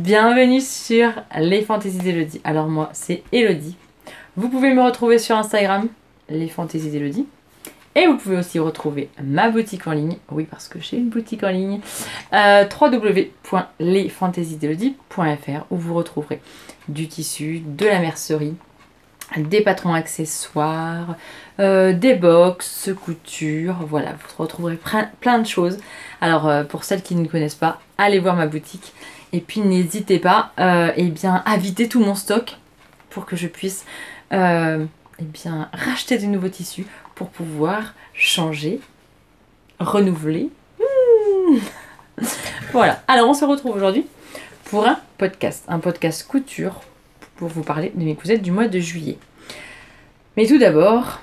Bienvenue sur les fantaisies d'Elodie. Alors moi c'est Elodie. Vous pouvez me retrouver sur Instagram, les fantaisies d'Elodie. Et vous pouvez aussi retrouver ma boutique en ligne. Oui, parce que j'ai une boutique en ligne. www.lesfantaisiesdelodie.fr où vous retrouverez du tissu, de la mercerie, des patrons accessoires, des box, couture, voilà, vous retrouverez plein de choses. Alors pour celles qui ne connaissent pas, allez voir ma boutique et puis n'hésitez pas eh bien, à vider tout mon stock pour que je puisse eh bien, racheter de nouveaux tissus pour pouvoir changer, renouveler. Voilà, alors on se retrouve aujourd'hui pour un podcast couture pour vous parler de mes cousettes du mois de juillet. Mais tout d'abord,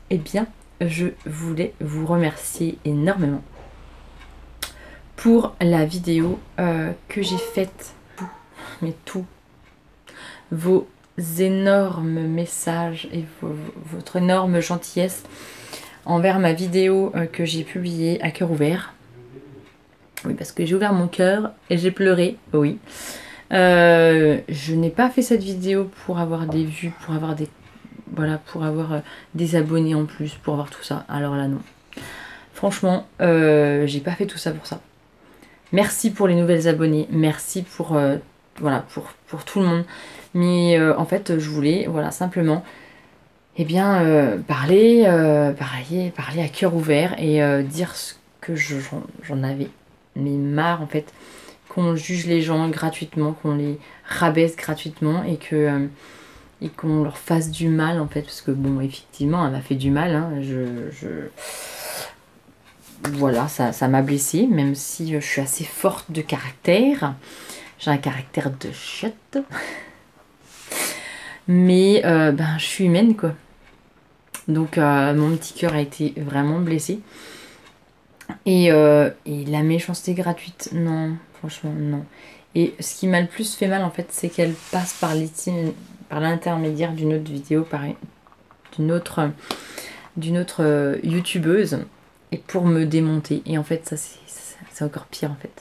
eh bien, je voulais vous remercier énormément pour la vidéo que j'ai faite, tous vos énormes messages et votre énorme gentillesse envers ma vidéo que j'ai publiée à cœur ouvert. Oui, parce que j'ai ouvert mon cœur et j'ai pleuré, oui. Je n'ai pas fait cette vidéo pour avoir des vues, pour avoir des... Voilà, pour avoir des abonnés en plus, pour avoir tout ça. Alors là, non. Franchement, j'ai pas fait tout ça pour ça. Merci pour les nouvelles abonnés. Merci pour, voilà, pour tout le monde. Mais en fait, je voulais, voilà, simplement, eh bien, parler à cœur ouvert et dire ce que j'en avais. Mais marre, en fait, qu'on juge les gens gratuitement, qu'on les rabaisse gratuitement et qu'on leur fasse du mal, en fait, parce que bon, effectivement, elle m'a fait du mal, hein, voilà, ça m'a blessée, même si je suis assez forte de caractère, j'ai un caractère de chiotte, mais ben, je suis humaine, quoi, donc mon petit cœur a été vraiment blessé, et la méchanceté gratuite, non, franchement, non. Et ce qui m'a le plus fait mal, en fait, c'est qu'elle passe par l'intermédiaire d'une autre vidéo, d'une autre youtubeuse, et pour me démonter. Et en fait, ça, c'est encore pire, en fait.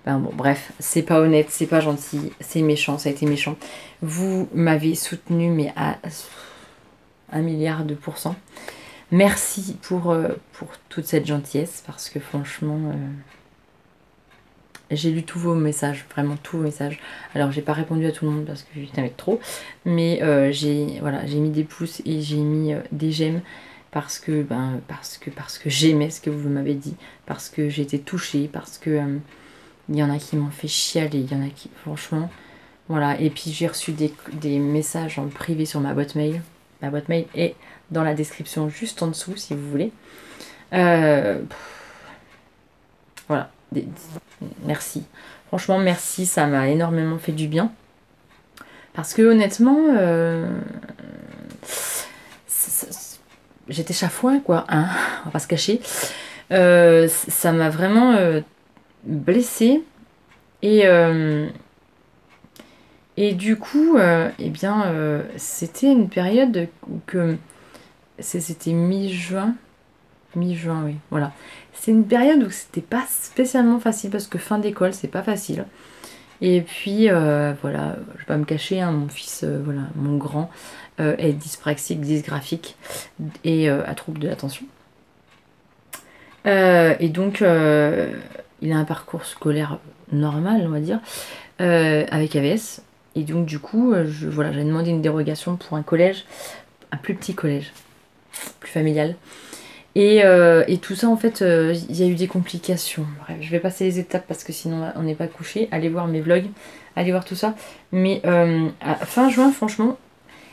Ben bon, bref, c'est pas honnête, c'est pas gentil, c'est méchant, ça a été méchant. Vous m'avez soutenu, mais à 1 milliard de %. Merci pour toute cette gentillesse, parce que franchement... j'ai lu tous vos messages, vraiment tous vos messages. Alors j'ai pas répondu à tout le monde parce que j'étais avec trop, mais j'ai mis des pouces et j'ai mis des j'aime parce que j'aimais ce que vous m'avez dit, parce que j'ai été touchée, parce que il y en a qui m'ont fait chialer, il y en a qui, franchement, voilà. Et puis j'ai reçu des messages en privé sur ma boîte mail. Ma boîte mail est dans la description juste en dessous si vous voulez. Voilà. Merci. Franchement, merci. Ça m'a énormément fait du bien. Parce que honnêtement, j'étais chafouin, quoi. Hein, on va pas se cacher. Ça m'a vraiment blessée. Et du coup, eh bien, c'était une période où c'était mi-juin. Mi-juin, oui, voilà. C'est une période où c'était pas spécialement facile parce que fin d'école, c'est pas facile. Et puis, voilà, je vais pas me cacher, hein, mon fils, voilà, mon grand, est dyspraxique, dysgraphique et à trouble de l'attention. Et donc, il a un parcours scolaire normal, on va dire, avec AVS. Et donc, du coup, voilà, j'ai demandé une dérogation pour un collège, un plus petit collège, plus familial. Et tout ça, en fait, il y a eu des complications. Bref, je vais passer les étapes parce que sinon on n'est pas couché. Allez voir mes vlogs, allez voir tout ça. Mais à fin juin, franchement,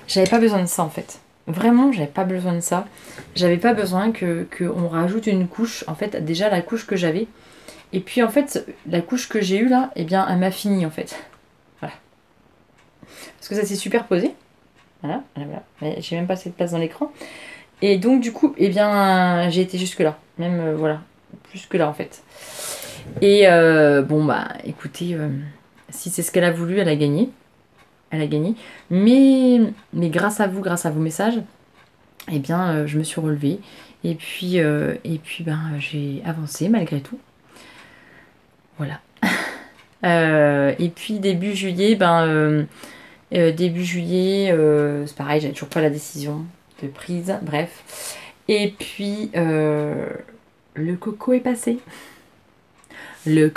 j'avais pas besoin de ça, en fait. Vraiment, j'avais pas besoin de ça. J'avais pas besoin qu'on rajoute une couche. En fait, déjà la couche que j'avais. Et puis, en fait, la couche que j'ai eue là, eh bien, elle m'a fini, en fait. Voilà. Parce que ça s'est superposé. Voilà. Mais j'ai même pas assez de place dans l'écran. Et donc du coup, eh bien, j'ai été jusque là, même voilà, plus que là en fait. Et bon bah, écoutez, si c'est ce qu'elle a voulu, elle a gagné, Mais grâce à vos messages, eh bien, je me suis relevée et puis ben, j'ai avancé malgré tout. Voilà. Et puis début juillet, début juillet, c'est pareil, j'avais toujours pas la décision de prise, bref. Et puis le coco est passé. Le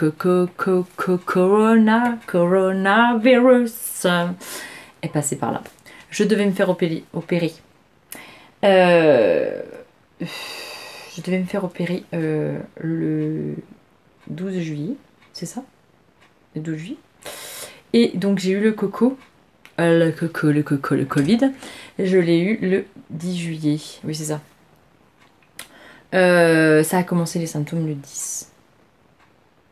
coronavirus est passé par là. Je devais me faire opérer. Je devais me faire opérer le 12 juillet, c'est ça? Le 12 juillet. Et donc j'ai eu le Covid. Je l'ai eu le 10 juillet. Oui, c'est ça. Ça a commencé les symptômes le 10.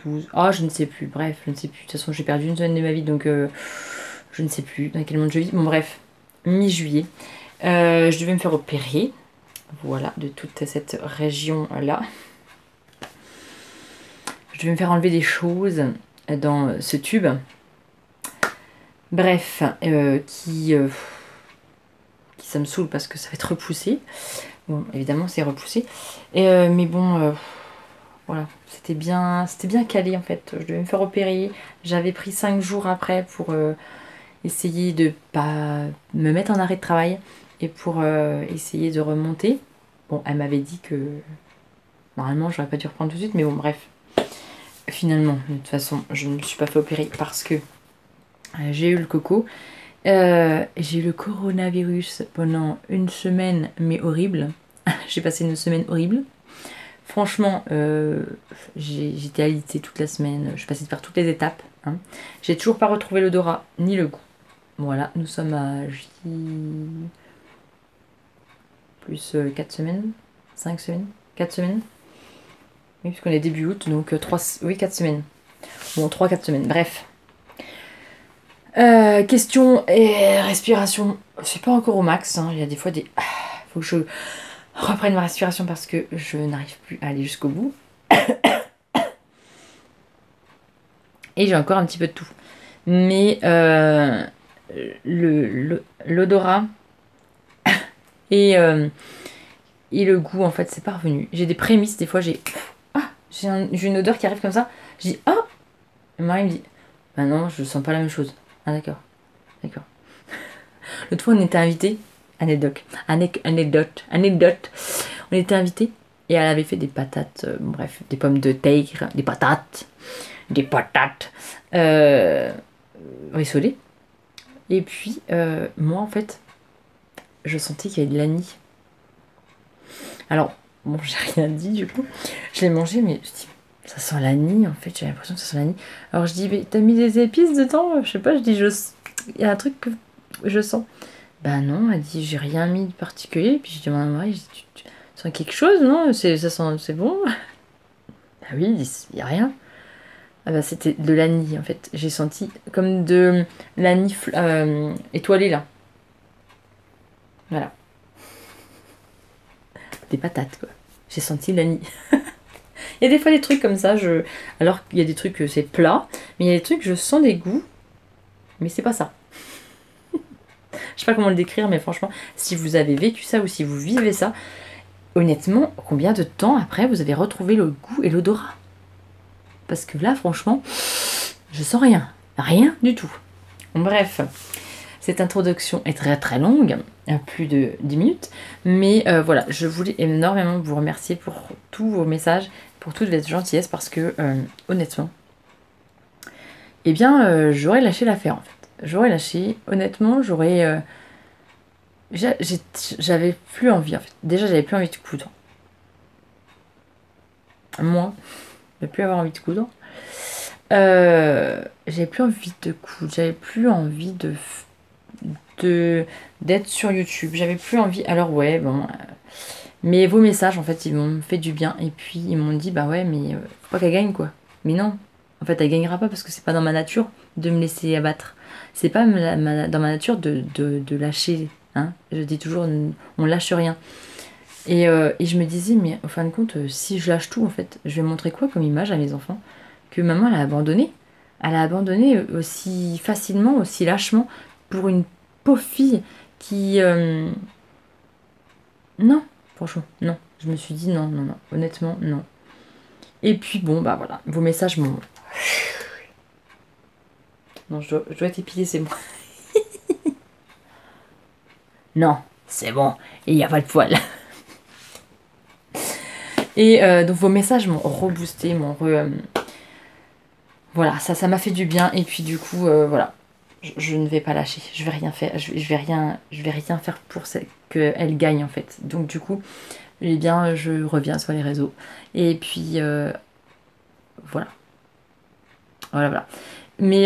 12. Ah, je ne sais plus. Bref, je ne sais plus. De toute façon, j'ai perdu une semaine de ma vie, donc je ne sais plus dans quel monde je vis. Bon, bref, mi-juillet. Je devais me faire opérer. Voilà, de toute cette région-là. Je devais me faire enlever des choses dans ce tube. Bref, qui ça me saoule parce que ça va être repoussé. Bon, évidemment, c'est repoussé. Mais bon, voilà, c'était bien calé en fait. Je devais me faire opérer. J'avais pris 5 jours après pour essayer de pas me mettre en arrêt de travail et pour essayer de remonter. Bon, elle m'avait dit que normalement, j'aurais pas dû reprendre tout de suite, mais bon, bref. Finalement, de toute façon, je ne me suis pas fait opérer parce que j'ai eu le coco. J'ai eu le coronavirus pendant une semaine, mais horrible. J'ai passé une semaine horrible. Franchement, j'étais alitée toute la semaine. Je suis passée par toutes les étapes. Hein. J'ai toujours pas retrouvé l'odorat ni le goût. Voilà, nous sommes à J... plus 4 semaines, 5 semaines, 4 semaines. Oui, puisqu'on est début août, donc 4 semaines. Bon, 3-4 semaines, bref. Question et respiration. C'est pas encore au max, hein. Il y a des fois des... faut que je reprenne ma respiration parce que je n'arrive plus à aller jusqu'au bout. Et j'ai encore un petit peu de tout. Mais l'odorat et le goût, en fait, c'est pas revenu. J'ai des prémices, des fois j'ai une odeur qui arrive comme ça. Je dis ah. Et Marie me dit bah non, je sens pas la même chose. Ah d'accord. L'autre fois on était invités, anecdote. On était invités et elle avait fait des patates, bref, des pommes de terre, des patates rissolées. Et puis moi en fait, je sentais qu'il y avait de l'anis. Alors bon, j'ai rien dit du coup. Je l'ai mangé, mais je dis ça sent l'anis en fait. J'ai l'impression que ça sent l'anis. Alors je dis mais t'as mis des épices dedans? Je sais pas. Je dis il y a un truc que je sens. Bah non, elle dit j'ai rien mis de particulier. Puis je demande à Marie, je dis tu sens quelque chose? Non, ça sent, c'est bon. Ah oui, il y a rien. Ah bah c'était de l'anis en fait. J'ai senti comme de l'anis étoilé là. Voilà. Des patates quoi. J'ai senti l'anis. Il y a des fois des trucs comme ça, alors qu'il y a des trucs c'est plat, mais il y a des trucs je sens des goûts, mais c'est pas ça. Je sais pas comment le décrire, mais franchement, si vous avez vécu ça ou si vous vivez ça, honnêtement, combien de temps après vous avez retrouvé le goût et l'odorat? Parce que là, franchement, je sens rien. Rien du tout. Bref, cette introduction est très très longue, plus de 10 minutes. Mais voilà, je voulais énormément vous remercier pour tous vos messages, pour toute votre gentillesse, parce que honnêtement, eh bien, j'aurais lâché l'affaire en fait. J'aurais lâché, honnêtement, j'avais plus envie en fait. Déjà, j'avais plus envie de coudre. Moi, je n'avais plus avoir envie de coudre. J'avais plus envie de coudre. J'avais plus envie d'être sur YouTube. J'avais plus envie. Alors ouais, bon. Mais vos messages, en fait, ils m'ont fait du bien. Et puis, ils m'ont dit, bah ouais, mais faut pas qu'elle gagne, quoi. Mais non. En fait, elle gagnera pas parce que c'est pas dans ma nature de me laisser abattre. C'est pas dans ma nature de lâcher. Hein. Je dis toujours, on lâche rien. Et je me disais, mais en fin de compte, si je lâche tout, en fait, je vais montrer quoi comme image à mes enfants? Que maman, elle a abandonné. Elle a abandonné aussi facilement, aussi lâchement, pour une pauvre fille qui... Non, franchement, non. Je me suis dit non. Honnêtement, non. Et puis bon, bah voilà, vos messages m'ont Non, je dois être épilée, c'est bon. Non, c'est bon, il n'y a pas de poils. Et donc vos messages m'ont reboosté, voilà, ça m'a fait du bien. Et puis du coup, voilà, je ne vais pas lâcher. Je vais rien faire, je vais rien faire pour qu'elle gagne en fait. Donc du coup, eh bien, je reviens sur les réseaux. Et puis voilà, voilà. Mais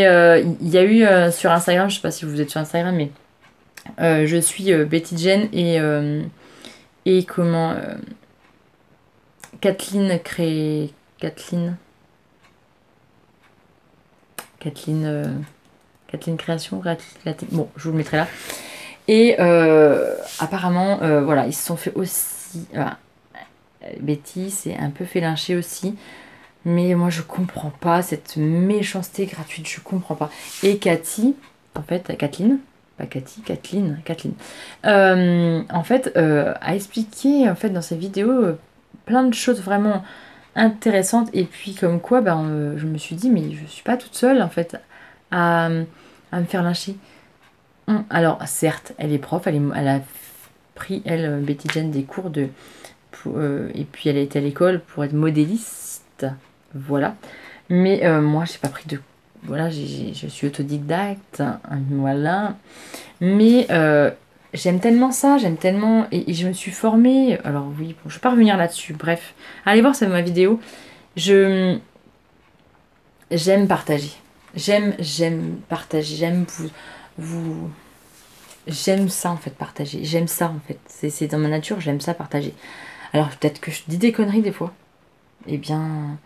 il y a eu sur Instagram, je sais pas si vous êtes sur Instagram, mais je suis Betty Jen et comment Kathleen crée Kathleen Création, bon, je vous le mettrai là. Et apparemment, voilà, ils se sont fait aussi. Betty s'est un peu fait lyncher aussi. Mais moi, je comprends pas cette méchanceté gratuite, je comprends pas. Et Cathy, en fait, Kathleen, pas Cathy, Kathleen. En fait, a expliqué en fait dans ses vidéos plein de choses vraiment intéressantes. Et puis comme quoi, je me suis dit, mais je suis pas toute seule en fait à, à me faire lyncher. Alors certes, elle est prof, elle a pris, elle, Betty Jen, des cours et puis elle a été à l'école pour être modéliste. Voilà. Mais moi, j'ai pas pris de... Voilà, je suis autodidacte. Voilà. Mais j'aime tellement ça, j'aime tellement... Et je me suis formée... Alors oui, bon, je vais pas revenir là-dessus. Bref, allez voir, c'est ma vidéo. J'aime partager. J'aime partager. Vous... J'aime ça, en fait, partager. J'aime ça, en fait. C'est dans ma nature, j'aime ça, partager. Alors, peut-être que je dis des conneries, des fois. Eh bien...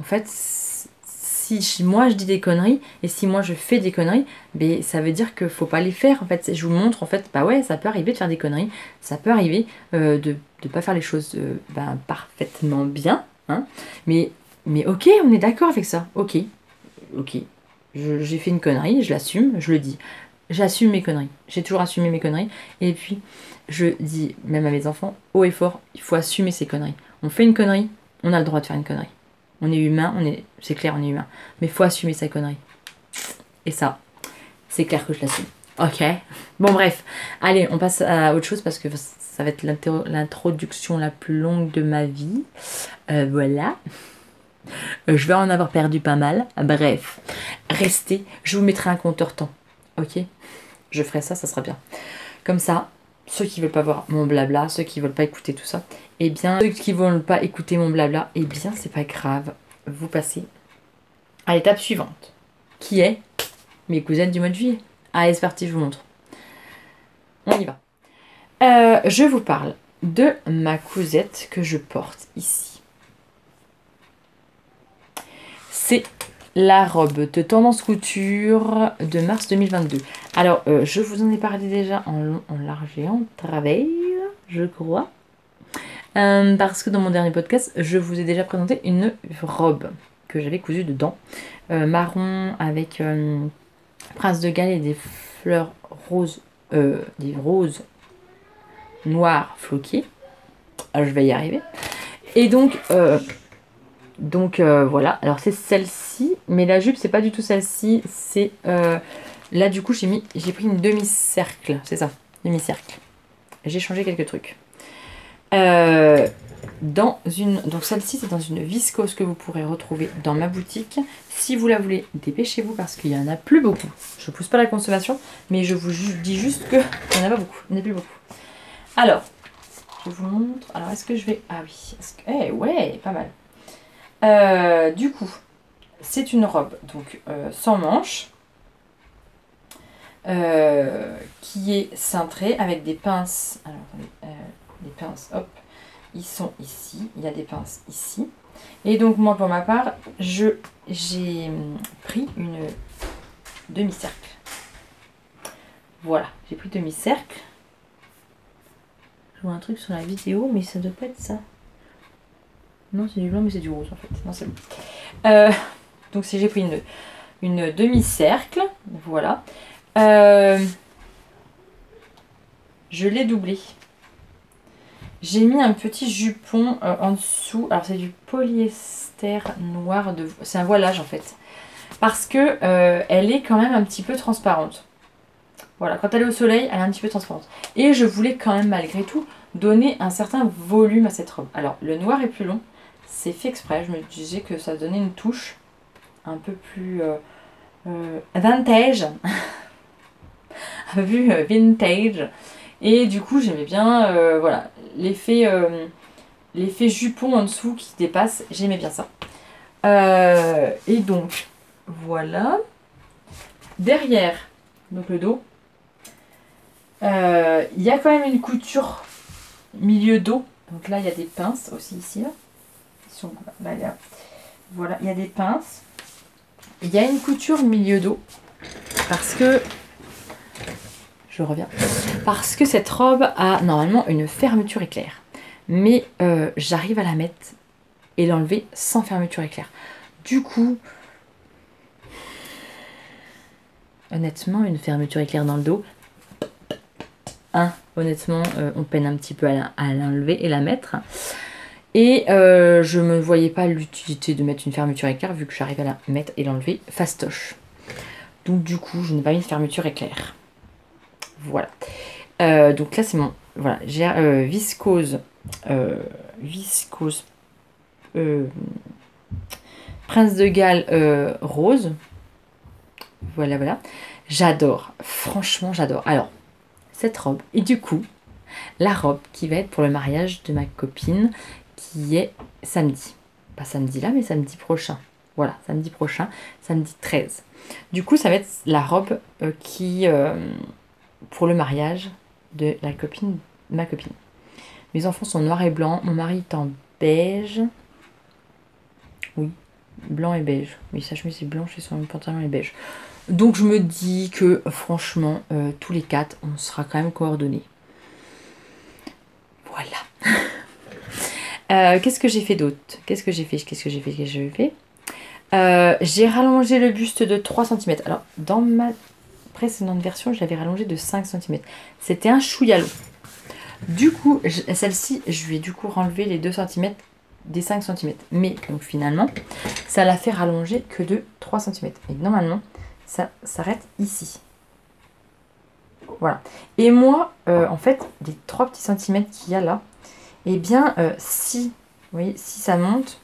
En fait, si moi je dis des conneries et si moi je fais des conneries, ben, ça veut dire qu'il faut pas les faire. En fait, je vous montre, en fait, bah ouais, ça peut arriver de faire des conneries, ça peut arriver de ne pas faire les choses parfaitement bien. Hein, mais ok, on est d'accord avec ça. Ok. J'ai fait une connerie, je l'assume, je le dis. J'assume mes conneries. J'ai toujours assumé mes conneries. Et puis, je dis, même à mes enfants, haut et fort, il faut assumer ses conneries. On fait une connerie, on a le droit de faire une connerie. On est humain, c'est clair, on est humain. Mais il faut assumer sa connerie. Et ça, c'est clair que je l'assume. Ok. Bon, bref. Allez, on passe à autre chose parce que ça va être l'introduction la plus longue de ma vie. Voilà. Je vais en avoir perdu pas mal. Bref. Restez. Je vous mettrai un compteur temps. Ok. Je ferai ça, ça sera bien. Comme ça, ceux qui veulent pas voir mon blabla, ceux qui veulent pas écouter tout ça, eh bien, ceux qui veulent pas écouter mon blabla, eh bien, c'est pas grave. Vous passez à l'étape suivante, qui est mes cousines du mois de juillet. Allez, c'est parti, je vous montre. On y va. Je vous parle de ma cousette que je porte ici. C'est la robe de tendance couture de mars 2022. Alors, je vous en ai parlé déjà en long, en large et en travers, je crois. Parce que dans mon dernier podcast, je vous ai déjà présenté une robe que j'avais cousue dedans. Marron avec prince de Galles et des fleurs roses, des roses noires floquées. Alors, je vais y arriver. Et donc voilà. Alors c'est celle-ci, mais la jupe c'est pas du tout celle-ci. C'est là du coup j'ai pris une demi-cercle, c'est ça, demi-cercle. J'ai changé quelques trucs. Donc celle-ci c'est dans une viscose que vous pourrez retrouver dans ma boutique. Si vous la voulez, dépêchez-vous parce qu'il y en a plus beaucoup. Je pousse pas la consommation, mais je vous dis juste que il n'y en a pas beaucoup, il n'y en a plus beaucoup. Alors, je vous montre. Alors est-ce que je vais... Ah oui, ouais, pas mal. Du coup, c'est une robe donc sans manches qui est cintrée avec des pinces. Alors attendez, les pinces, hop, ils sont ici. Il y a des pinces ici. Et donc moi pour ma part, j'ai pris une demi-cercle. Voilà, j'ai pris demi-cercle. Je vois un truc sur la vidéo, mais ça doit pas être ça. Non, c'est du blanc, mais c'est du rose en fait. Non, c'est bon. Donc j'ai pris une demi-cercle. Voilà. Je l'ai doublé. J'ai mis un petit jupon en dessous. Alors c'est du polyester noir. C'est un voilage en fait. parce que elle est quand même un petit peu transparente. Voilà, quand elle est au soleil, elle est un petit peu transparente. Et je voulais quand même malgré tout donner un certain volume à cette robe. Alors le noir est plus long, c'est fait exprès, je me disais que ça donnait une touche un peu plus vintage, un peu plus vintage. Et du coup j'aimais bien voilà, l'effet jupon en dessous qui dépasse, j'aimais bien ça. Et donc voilà, derrière donc le dos, il y a quand même une couture milieu dos. Donc là, il y a des pinces aussi ici. Là. Là, voilà, il y a des pinces. Il y a une couture milieu dos. Parce que... Je reviens. Parce que cette robe a normalement une fermeture éclair. Mais j'arrive à la mettre et l'enlever sans fermeture éclair. Du coup... Honnêtement, une fermeture éclair dans le dos... honnêtement, on peine un petit peu à l'enlever et la mettre. Et je ne me voyais pas l'utilité de mettre une fermeture éclair vu que j'arrive à la mettre et l'enlever fastoche. Donc du coup, je n'ai pas mis de fermeture éclair. Voilà. Donc là, c'est mon... Voilà, j'ai viscose... viscose... Prince de Galles rose. Voilà, voilà. J'adore. Franchement, j'adore. Alors... cette robe et du coup la robe qui va être pour le mariage de ma copine qui est samedi, pas samedi là mais samedi prochain, voilà, samedi prochain, samedi 13. Du coup ça va être la robe qui pour le mariage de la copine, ma copine. Mes enfants sont noirs et blancs, mon mari est en beige, oui, blanc et beige, oui, sa chemise est blanche et son pantalon est beige. Donc je me dis que franchement, tous les quatre, on sera quand même coordonnés. Voilà. Qu'est-ce que j'ai fait d'autre? Qu'est-ce que j'ai fait? J'ai rallongé le buste de 3 cm. Alors, dans ma précédente version, je l'avais rallongé de 5 cm. C'était un chouïa long. Du coup, celle-ci, je lui ai du coup renlevé les 2 cm des 5 cm. Mais, donc finalement, ça l'a fait rallonger que de 3 cm. Et normalement... ça s'arrête ici. Voilà. Et moi, en fait, les 3 petits centimètres qu'il y a là, eh bien, si, vous voyez, si ça monte,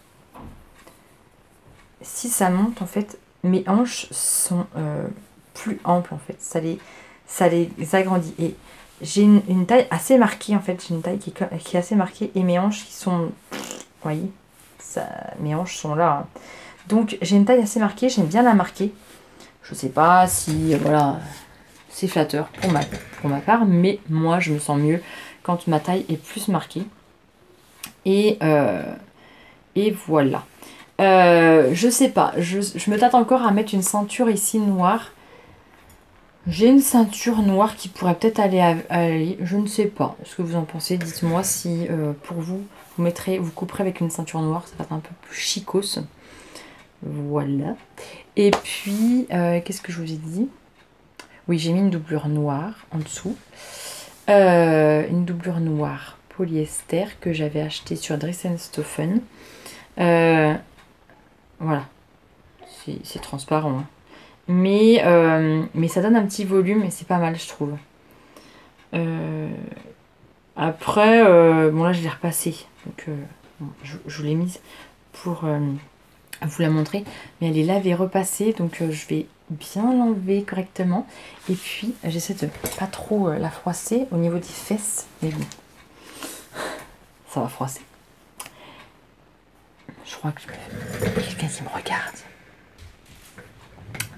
en fait, mes hanches sont plus amples, en fait. Ça les agrandit. Et j'ai une taille assez marquée, en fait. J'ai une taille qui est assez marquée. Et mes hanches qui sont, vous voyez, mes hanches sont là. Hein. Donc, j'ai une taille assez marquée. J'aime bien la marquer. Je sais pas si, voilà, c'est flatteur pour ma part, mais moi, je me sens mieux quand ma taille est plus marquée. Et voilà. Je sais pas, je me tâte encore à mettre une ceinture ici noire. J'ai une ceinture noire qui pourrait peut-être aller, je ne sais pas. Ce que vous en pensez, dites-moi si pour vous, vous couperez avec une ceinture noire, ça va être un peu plus chicos. Voilà. Et puis, qu'est-ce que je vous ai dit? Oui, j'ai mis une doublure noire en dessous. Une doublure noire polyester que j'avais acheté sur Dress & Stoffen. Voilà. C'est transparent. Hein. Mais ça donne un petit volume et c'est pas mal, je trouve. Après, bon là, je l'ai repassée. Donc, bon, je l'ai mise pour... vous la montrer, mais elle est lavée, repassée, donc je vais bien l'enlever correctement et puis j'essaie de pas trop la froisser au niveau des fesses, mais bon, ça va froisser. Je crois que quelqu'un qui me regarde.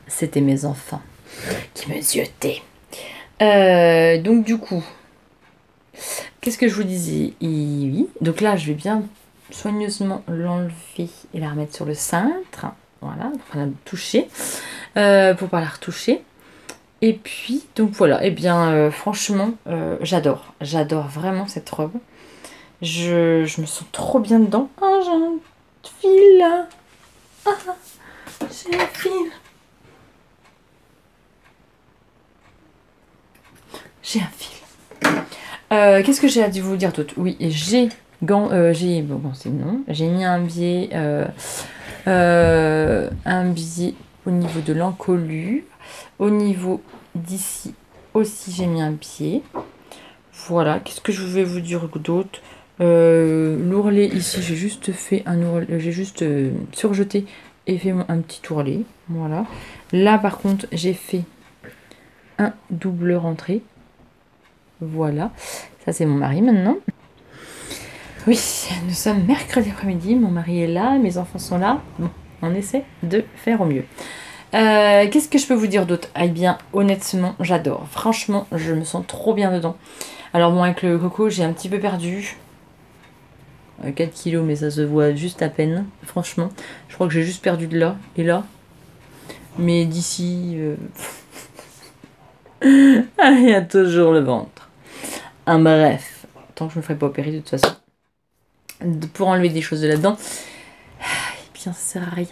C'était mes enfants qui me ziotaient. Donc du coup, qu'est-ce que je vous disais? Oui, donc là je vais bien soigneusement l'enlever et la remettre sur le cintre. Voilà, pour la toucher. Pour pas la retoucher. Et puis, donc voilà, et bien franchement, j'adore. J'adore vraiment cette robe. Je me sens trop bien dedans. Oh, j'ai un fil là. Ah, j'ai un fil. J'ai un fil. Qu'est-ce que j'ai à vous dire d'autre? Oui, j'ai bon, c'est non. J'ai mis un biais au niveau de l'encolure. Au niveau d'ici aussi, j'ai mis un pied. Voilà, qu'est-ce que je vais vous dire d'autre? L'ourlet ici, j'ai juste fait un ourlet, j'ai juste surjeté et fait un petit ourlet. Voilà. Là, par contre, j'ai fait un double rentré. Voilà. Ça, c'est mon mari maintenant. Oui, nous sommes mercredi après-midi. Mon mari est là, mes enfants sont là. Bon, on essaie de faire au mieux. Qu'est-ce que je peux vous dire d'autre? Eh bien, honnêtement, j'adore. Franchement, je me sens trop bien dedans. Alors bon, avec le coco, j'ai un petit peu perdu 4 kilos, mais ça se voit juste à peine. Franchement, je crois que j'ai juste perdu de là et là. Mais d'ici... il y a toujours le ventre. Bref, tant que je me ferai pas opérer de toute façon. Pour enlever des choses de là-dedans, eh bien, ça sert à rien.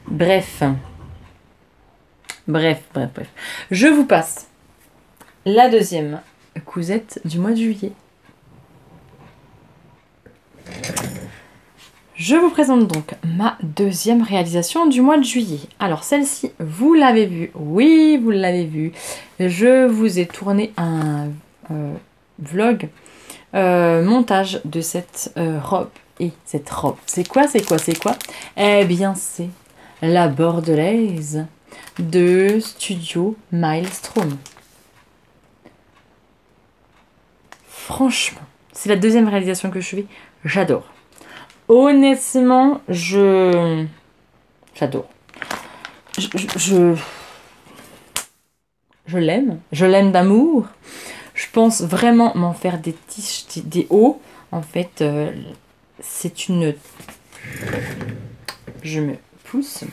Bref. Je vous passe la deuxième cousette du mois de juillet. Je vous présente donc ma deuxième réalisation du mois de juillet. Alors celle-ci, vous l'avez vue, oui, vous l'avez vue. Je vous ai tourné un vlog montage de cette robe. Et cette robe, c'est quoi? Eh bien, c'est la bordelaise de Studio Maelstrom. Franchement, c'est la deuxième réalisation que je fais. J'adore. Honnêtement, j'adore. Je l'aime. Je l'aime d'amour. Je pense vraiment m'en faire des t-shirts, des hauts. En fait, c'est une... Je me pousse.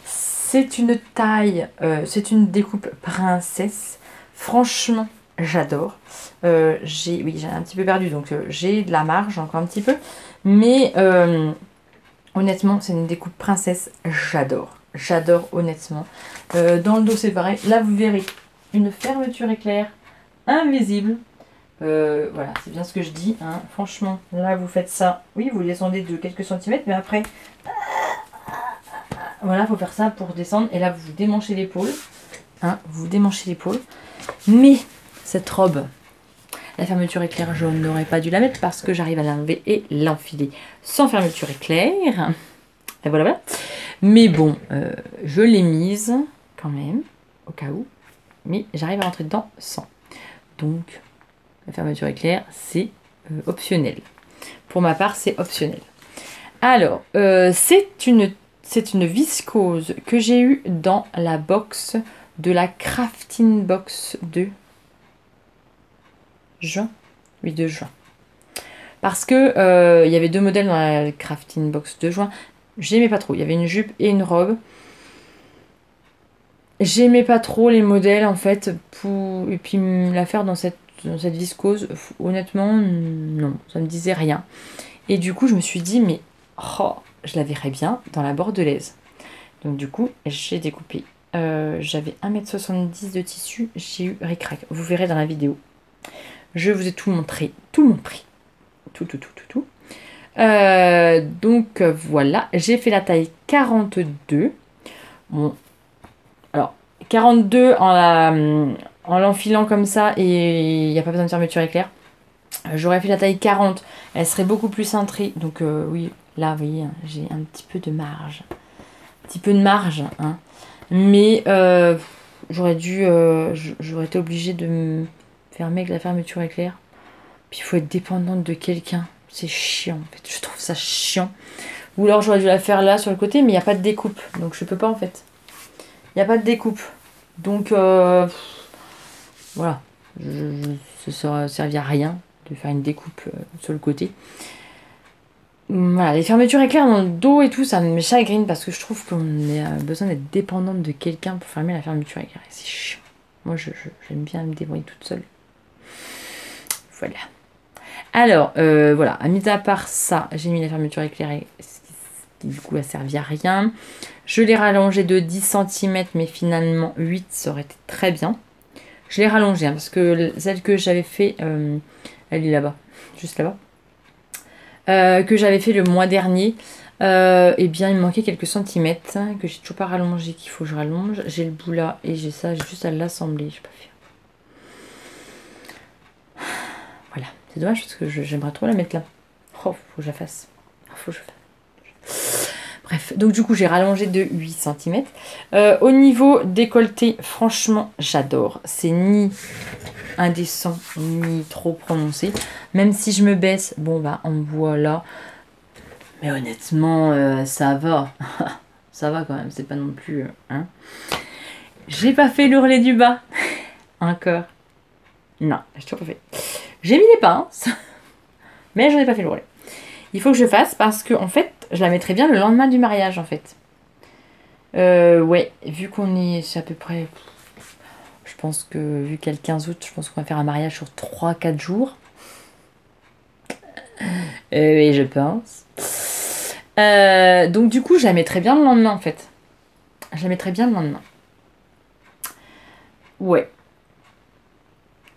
C'est une taille, c'est une découpe princesse. Franchement, j'adore. J'ai un petit peu perdu, donc j'ai de la marge encore un petit peu. Mais honnêtement, c'est une découpe princesse. J'adore. J'adore honnêtement. Dans le dos, c'est pareil. Là, vous verrez une fermeture éclair invisible. Voilà, c'est bien ce que je dis. Hein. Franchement, là, vous faites ça. Oui, vous descendez de quelques centimètres, mais après... Voilà, il faut faire ça pour descendre. Et là, vous démanchez l'épaule. Hein, vous démanchez l'épaule. Mais cette robe, la fermeture éclair, je n'aurais pas dû la mettre parce que j'arrive à l'enlever et l'enfiler sans fermeture éclair. Et voilà. Mais bon, je l'ai mise quand même, au cas où. Mais j'arrive à rentrer dedans sans. Donc, la fermeture éclair, c'est optionnel. Pour ma part, c'est optionnel. Alors, c'est une viscose que j'ai eue dans la box de la Crafting Box de juin. Oui, de juin. Parce que il y avait deux modèles dans la Crafting Box de juin. J'aimais pas trop. Il y avait une jupe et une robe. J'aimais pas trop les modèles en fait. Et puis la faire dans cette viscose, honnêtement, non, ça me disait rien. Et du coup, je me suis dit, mais oh, je la verrais bien dans la bordelaise. Donc du coup, j'ai découpé. J'avais 1,70 m de tissu, j'ai eu ric-rac. Vous verrez dans la vidéo. Je vous ai tout montré, tout mon prix. Tout. Donc voilà, j'ai fait la taille 42. Bon, alors 42 en l'enfilant comme ça et il n'y a pas besoin de fermeture éclair. J'aurais fait la taille 40, elle serait beaucoup plus cintrée. Donc oui, là vous voyez, j'ai un petit peu de marge. Un petit peu de marge, hein. Mais j'aurais été obligée de me fermer avec la fermeture éclair. Puis il faut être dépendante de quelqu'un. C'est chiant en fait, je trouve ça chiant. Ou alors j'aurais dû la faire là sur le côté, mais il n'y a pas de découpe. Donc je peux pas en fait. Il n'y a pas de découpe. Donc voilà. Ça ne servi à rien de faire une découpe sur le côté. Voilà, les fermetures éclair dans le dos et tout, ça me chagrine parce que je trouve qu'on a besoin d'être dépendante de quelqu'un pour fermer la fermeture éclair. C'est chiant. Moi, j'aime bien me débrouiller toute seule. Voilà. Alors, voilà, mis à part ça, j'ai mis la fermeture éclairée, qui du coup a servi à rien. Je l'ai rallongée de 10 cm, mais finalement 8, ça aurait été très bien. Je l'ai rallongée, hein, parce que celle que j'avais fait, elle est là-bas, juste là-bas. Que j'avais fait le mois dernier, Eh bien, il me manquait quelques centimètres que j'ai toujours pas rallongé, qu'il faut que je rallonge. J'ai le bout là et j'ai ça, j'ai juste à l'assembler. Je sais pas faire. Voilà, c'est dommage parce que j'aimerais trop la mettre là. Oh, faut que je la fasse. Faut que je fasse. Bref, donc du coup j'ai rallongé de 8 cm. Au niveau décolleté, franchement j'adore. C'est ni indécent ni trop prononcé. Même si je me baisse, bon bah on me voit là. Mais honnêtement ça va. Ça va quand même, c'est pas non plus... hein. J'ai pas fait l'ourlet du bas. Encore. Non, j'ai toujours pas fait. J'ai mis les pinces. Mais j'en ai pas fait l'ourlet. Il faut que je fasse parce que en fait, je la mettrai bien le lendemain du mariage en fait. Ouais, vu qu'on est, c'est à peu près, je pense que vu qu'il y a le 15 août, je pense qu'on va faire un mariage sur 3-4 jours. Oui, je pense. Donc du coup, je la mettrai bien le lendemain en fait. Je la mettrai bien le lendemain. Ouais.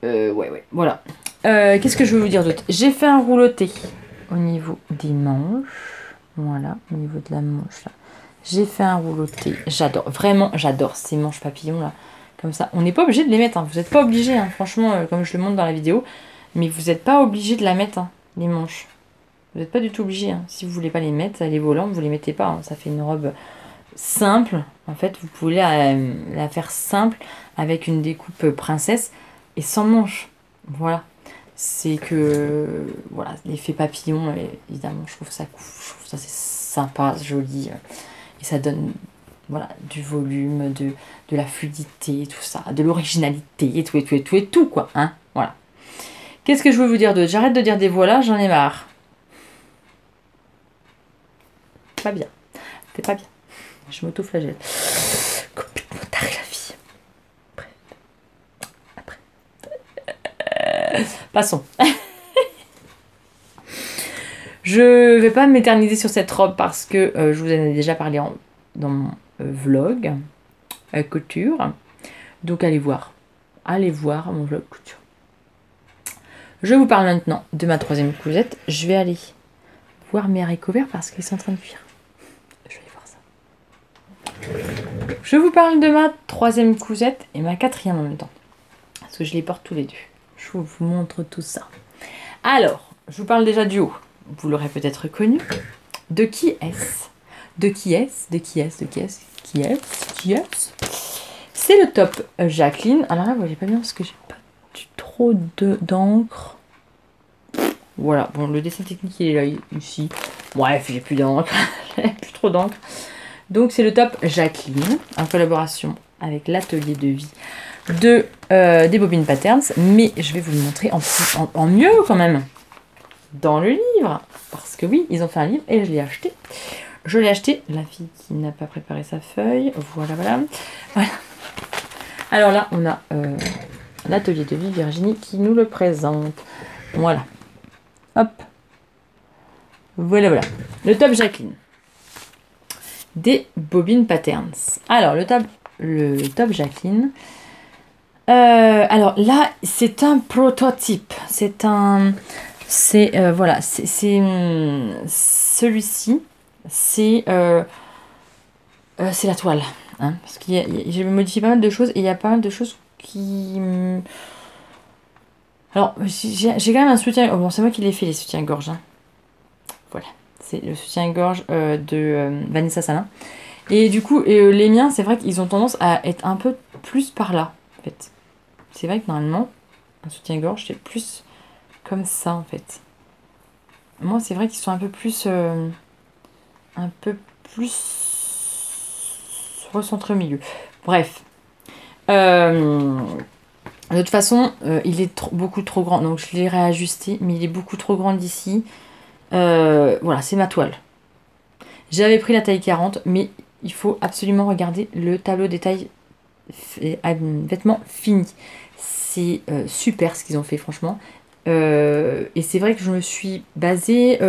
Ouais, voilà. Qu'est-ce que je veux vous dire d'autre? J'ai fait un rouloté au niveau des manches. Voilà, au niveau de la manche là. J'ai fait un rouloté. J'adore, vraiment j'adore ces manches papillons là. Comme ça. On n'est pas obligé de les mettre. Hein. Vous n'êtes pas obligé, hein. Franchement, comme je le montre dans la vidéo. Mais vous n'êtes pas obligé de la mettre, hein, les manches. Vous n'êtes pas du tout obligé. Hein. Si vous voulez pas les mettre, les volants, vous les mettez pas. Hein. Ça fait une robe simple. En fait, vous pouvez la faire simple avec une découpe princesse et sans manches. Voilà. C'est que voilà, l'effet papillon, évidemment, je trouve ça c'est sympa, joli. Et ça donne voilà, du volume, de la fluidité, tout ça, de l'originalité, et tout, quoi. Hein, voilà. Qu'est-ce que je veux vous dire d'autre? J'arrête de dire des voilà, j'en ai marre. Pas bien. C'est pas bien. Je m'auto-flagelle. Complètement taré la vie. Après. Passons. Je vais pas m'éterniser sur cette robe parce que je vous en ai déjà parlé dans mon vlog couture. Donc allez voir. Allez voir mon vlog couture. Je vous parle maintenant de ma troisième cousette. Je vais aller voir mes haricots verts parce qu'ils sont en train de cuire. Je vais aller voir ça. Je vous parle de ma troisième cousette et ma quatrième en même temps. Parce que je les porte tous les deux. Je vous montre tout ça. Alors, je vous parle déjà du haut. Vous l'aurez peut-être reconnu. De qui est-ce? De qui est-ce? De qui est-ce? De qui est-ce? Qui est-ce? Qui est-ce? C'est le top Jacqueline. Alors là, vous voyez pas bien parce que j'ai pas trop d'encre. Voilà, bon, le dessin technique il est là ici. Bref, j'ai plus d'encre. J'ai plus trop d'encre. Donc c'est le top Jacqueline en collaboration avec l'atelier de vie des Bobine Patterns. Mais je vais vous le montrer en mieux quand même. Dans le livre. Parce que oui, ils ont fait un livre et je l'ai acheté. Je l'ai acheté. La fille qui n'a pas préparé sa feuille. Voilà, voilà. Voilà. Alors là, on a l'atelier de vie Virginie qui nous le présente. Voilà. Hop. Voilà, voilà. Le top Jacqueline. Des Bobine Patterns. Alors, le top Jacqueline. Alors là, c'est un prototype. C'est un... voilà, c'est celui-ci. C'est la toile. Hein, parce que j'ai modifié pas mal de choses et il y a pas mal de choses qui... Alors, j'ai quand même un soutien... Oh, bon, c'est moi qui l'ai fait, les soutiens-gorge. Hein. Voilà. C'est le soutien-gorge de Vanessa Salin. Et du coup, les miens, c'est vrai qu'ils ont tendance à être un peu plus par là, en fait. C'est vrai que normalement, un soutien-gorge, c'est plus comme ça, en fait. Moi, c'est vrai qu'ils sont un peu plus recentrés au milieu. Bref. De toute façon, il est beaucoup trop grand, donc je l'ai réajusté, mais il est beaucoup trop grand d'ici. Voilà, c'est ma toile. J'avais pris la taille 40, mais il faut absolument regarder le tableau des tailles vêtements finis. C'est super ce qu'ils ont fait, franchement. Et c'est vrai que je me suis basée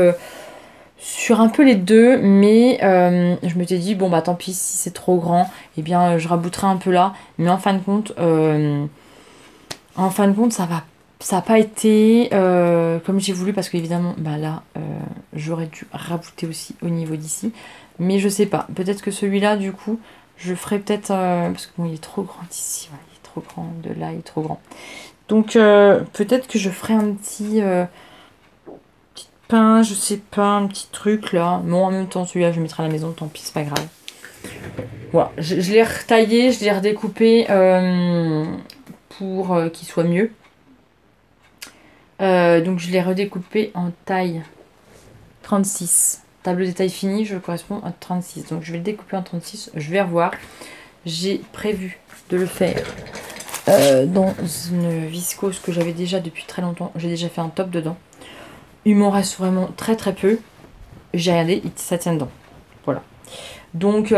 sur un peu les deux, mais je me suis dit, bon bah tant pis, si c'est trop grand, eh bien je rabouterai un peu là. Mais en fin de compte, ça va Ça n'a pas été comme j'ai voulu parce qu'évidemment, bah là, j'aurais dû rabouter aussi au niveau d'ici. Mais je sais pas. Peut-être que celui-là, du coup, je ferai peut-être... parce que bon, il est trop grand ici. Voilà, il est trop grand. De là, il est trop grand. Donc, peut-être que je ferai un petit pain, je sais pas, un petit truc là. Bon, en même temps, celui-là, je le mettrai à la maison. Tant pis, c'est pas grave. Voilà. Je l'ai retaillé, je l'ai redécoupé pour qu'il soit mieux. Donc je l'ai redécoupé en taille 36. Tableau de taille fini, je correspond à 36. Donc je vais le découper en 36. Je vais revoir. J'ai prévu de le faire dans une viscose que j'avais déjà depuis très longtemps. J'ai déjà fait un top dedans. Il m'en reste vraiment très très peu. J'ai regardé, ça tient dedans. Voilà. Donc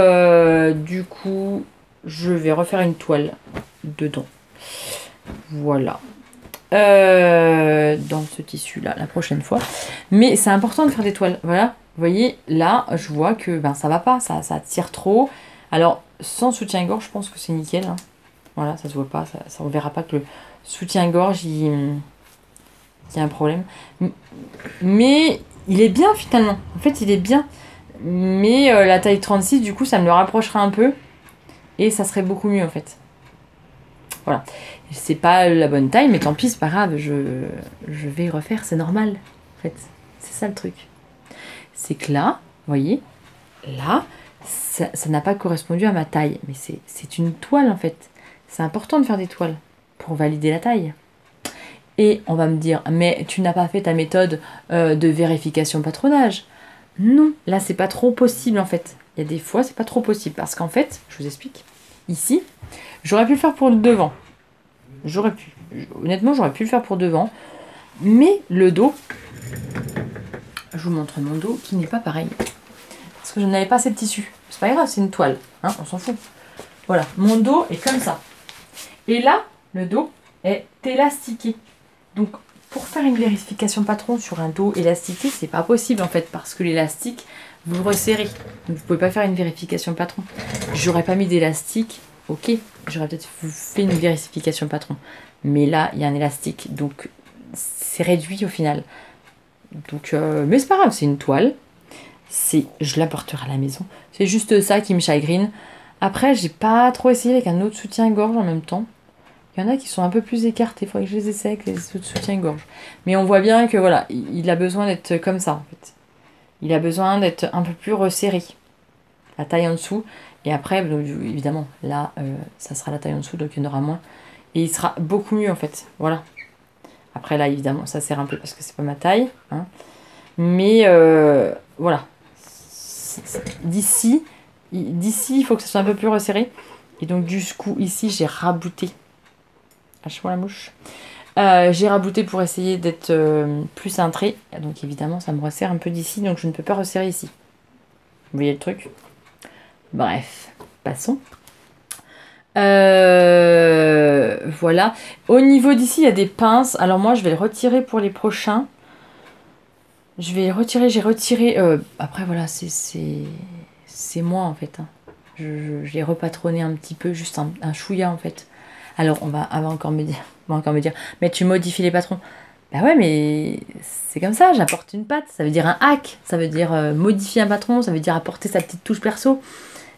du coup, je vais refaire une toile dedans. Voilà. Dans ce tissu là la prochaine fois, mais c'est important de faire des toiles. Voilà, vous voyez là je vois que ben ça va pas, ça tire trop. Alors sans soutien-gorge je pense que c'est nickel hein. Voilà, ça se voit pas, ça on verra pas que le soutien-gorge il y a un problème, mais il est bien finalement, en fait il est bien, mais la taille 36 du coup ça me le rapprochera un peu et ça serait beaucoup mieux en fait. Voilà. C'est pas la bonne taille, mais tant pis, c'est pas grave. Je vais refaire, c'est normal. En fait, c'est ça le truc. C'est que là, vous voyez, là, ça n'a pas correspondu à ma taille. Mais c'est une toile, en fait. C'est important de faire des toiles pour valider la taille. Et on va me dire, mais tu n'as pas fait ta méthode de vérification patronage. Non, là, c'est pas trop possible, en fait. Il y a des fois, c'est pas trop possible. Parce qu'en fait, je vous explique. Ici, j'aurais pu le faire pour le devant. J'aurais pu. Honnêtement, j'aurais pu le faire pour devant. Mais le dos, je vous montre mon dos qui n'est pas pareil. Parce que je n'avais pas assez de tissu. C'est pas grave, c'est une toile. Hein, on s'en fout. Voilà, mon dos est comme ça. Et là, le dos est élastiqué. Donc, pour faire une vérification patron sur un dos élastiqué, c'est pas possible en fait. Parce que l'élastique, vous le resserrez. Donc, vous pouvez pas faire une vérification patron. J'aurais pas mis d'élastique. Ok, j'aurais peut-être fait une vérification patron. Mais là, il y a un élastique. Donc, c'est réduit au final. Donc, mais c'est pas grave, c'est une toile. Je l'apporterai à la maison. C'est juste ça qui me chagrine. Après, j'ai pas trop essayé avec un autre soutien-gorge en même temps. Il y en a qui sont un peu plus écartés. Il faudrait que je les essaie avec les autres soutiens-gorge. Mais on voit bien que voilà, il a besoin d'être comme ça en fait. Il a besoin d'être un peu plus resserré. La taille en dessous. Et après, donc, évidemment, là, ça sera la taille en dessous, donc il y en aura moins. Et il sera beaucoup mieux, en fait. Voilà. Après, là, évidemment, ça sert un peu parce que c'est pas ma taille. Hein. Mais, voilà. D'ici, il faut que ça soit un peu plus resserré. Et donc, du coup, ici, j'ai rabouté. Lâche-moi la mouche. J'ai rabouté pour essayer d'être plus cintré. Donc, évidemment, ça me resserre un peu d'ici. Donc, je ne peux pas resserrer ici. Vous voyez le truc ? Bref, passons. Voilà. Au niveau d'ici, il y a des pinces. Alors moi, je vais le retirer pour les prochains. Je vais les retirer. J'ai retiré... après, voilà, c'est moi, en fait. Hein. Je l'ai repatronné un petit peu, juste un chouïa, en fait. Alors, on va encore me dire, mais tu modifies les patrons. Bah ouais, mais c'est comme ça, j'apporte une patte. Ça veut dire un hack. Ça veut dire modifier un patron. Ça veut dire apporter sa petite touche perso.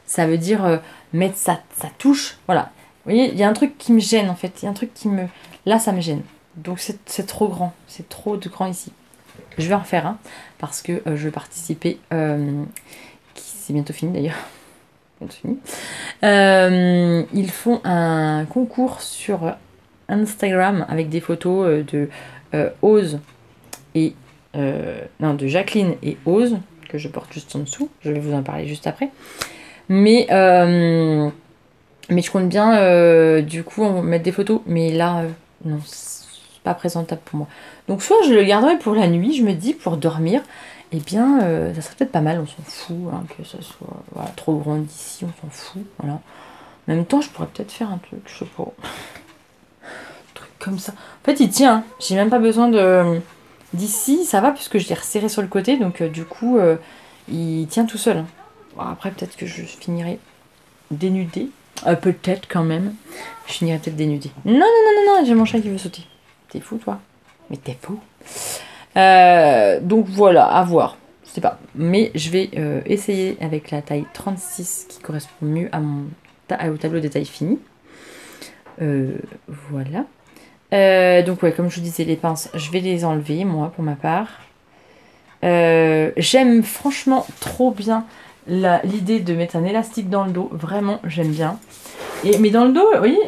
Ça veut dire mettre sa touche. Voilà. Vous voyez, il y a un truc qui me gêne en fait. Il y a un truc qui me... Là, ça me gêne. Donc c'est trop grand. C'est trop de grand ici. Je vais en refaire un. Parce que je vais participer. C'est bientôt fini d'ailleurs. Bientôt fini. Ils font un concours sur Instagram avec des photos de Ose et... non, de Jacqueline et Ose. Que je porte juste en dessous. Je vais vous en parler juste après. Mais je compte bien du coup mettre des photos. Mais là, non, c'est pas présentable pour moi. Donc soit je le garderai pour la nuit, je me dis, pour dormir. Eh bien, ça serait peut-être pas mal, on s'en fout. Hein, que ça soit voilà, trop grand d'ici, on s'en fout. Voilà. En même temps, je pourrais peut-être faire un truc, je sais pas. Un truc comme ça. En fait, il tient. Hein. J'ai même pas besoin de... D'ici, ça va, puisque je l'ai resserré sur le côté. Donc du coup, il tient tout seul. Hein. Bon, après, peut-être que je finirai dénudée. Peut-être quand même. Je finirai peut-être dénudée. Non, j'ai mon chat qui veut sauter. T'es fou, toi? Mais t'es fou. Donc voilà, à voir. Je sais pas. Mais je vais essayer avec la taille 36 qui correspond mieux à au tableau des tailles finies. Voilà. Donc ouais, comme je vous disais, les pinces, je vais les enlever, moi, pour ma part. J'aime franchement trop bien l'idée de mettre un élastique dans le dos. Vraiment, j'aime bien. Mais dans le dos, vous voyez,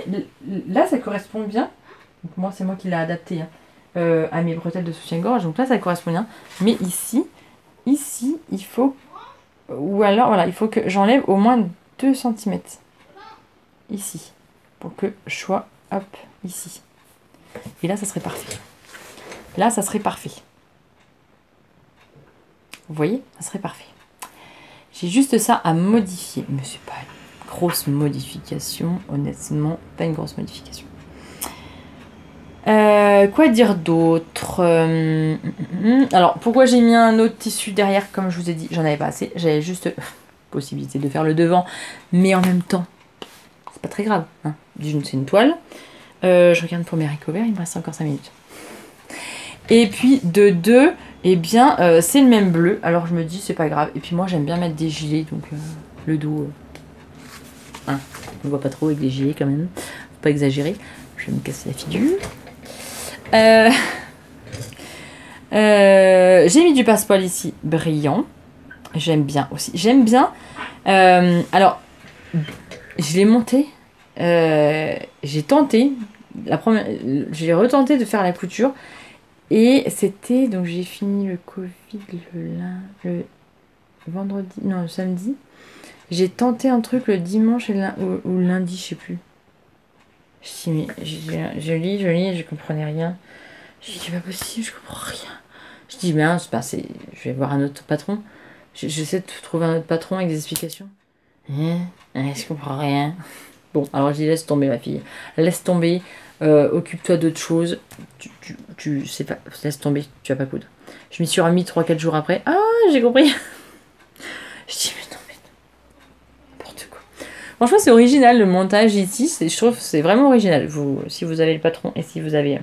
là, ça correspond bien. Donc moi, c'est moi qui l'ai adapté à mes bretelles de soutien-gorge. Donc là, ça correspond bien. Mais ici, il faut... Ou alors, voilà, il faut que j'enlève au moins 2 cm. Ici. Pour que je sois, hop, ici. Et là, ça serait parfait. Là, ça serait parfait. Vous voyez, ça serait parfait. J'ai juste ça à modifier. Mais c'est pas une grosse modification. Honnêtement, pas une grosse modification. Quoi dire d'autre? Alors, pourquoi j'ai mis un autre tissu derrière? Comme je vous ai dit, j'en avais pas assez. J'avais juste possibilité de faire le devant. Mais en même temps, c'est pas très grave. Hein. D'une, c'est une toile. Je regarde pour mes haricots verts. Il me reste encore 5 minutes. Et puis, de deux, eh bien, c'est le même bleu. Alors, je me dis, c'est pas grave. Et puis, moi, j'aime bien mettre des gilets. Donc, le dos... Hein, on ne voit pas trop avec des gilets, quand même. Faut pas exagérer. Je vais me casser la figure. J'ai mis du passepoil ici, brillant. J'aime bien aussi. J'aime bien. Alors, je l'ai monté. J'ai tenté. J'ai retenté de faire la couture. Et c'était... Donc, j'ai fini le Covid le vendredi... Non, le samedi. J'ai tenté un truc le dimanche ou lundi, je sais plus. Je dis, mais je lis, je comprenais rien. Je dis, c'est pas possible, je comprends rien. Je dis, mais je vais voir un autre patron. J'essaie de trouver un autre patron avec des explications. Je comprends rien. Bon, alors je dis, laisse tomber, ma fille. Laisse tomber, occupe-toi d'autre chose. Tu sais pas, laisse tomber, tu vas pas coudre. Je m'y suis remis 3-4 jours après. Ah, j'ai compris. Je dis, mais non, mais n'importe quoi. Franchement, c'est original le montage ici. Je trouve que c'est vraiment original. Si vous avez le patron et si vous avez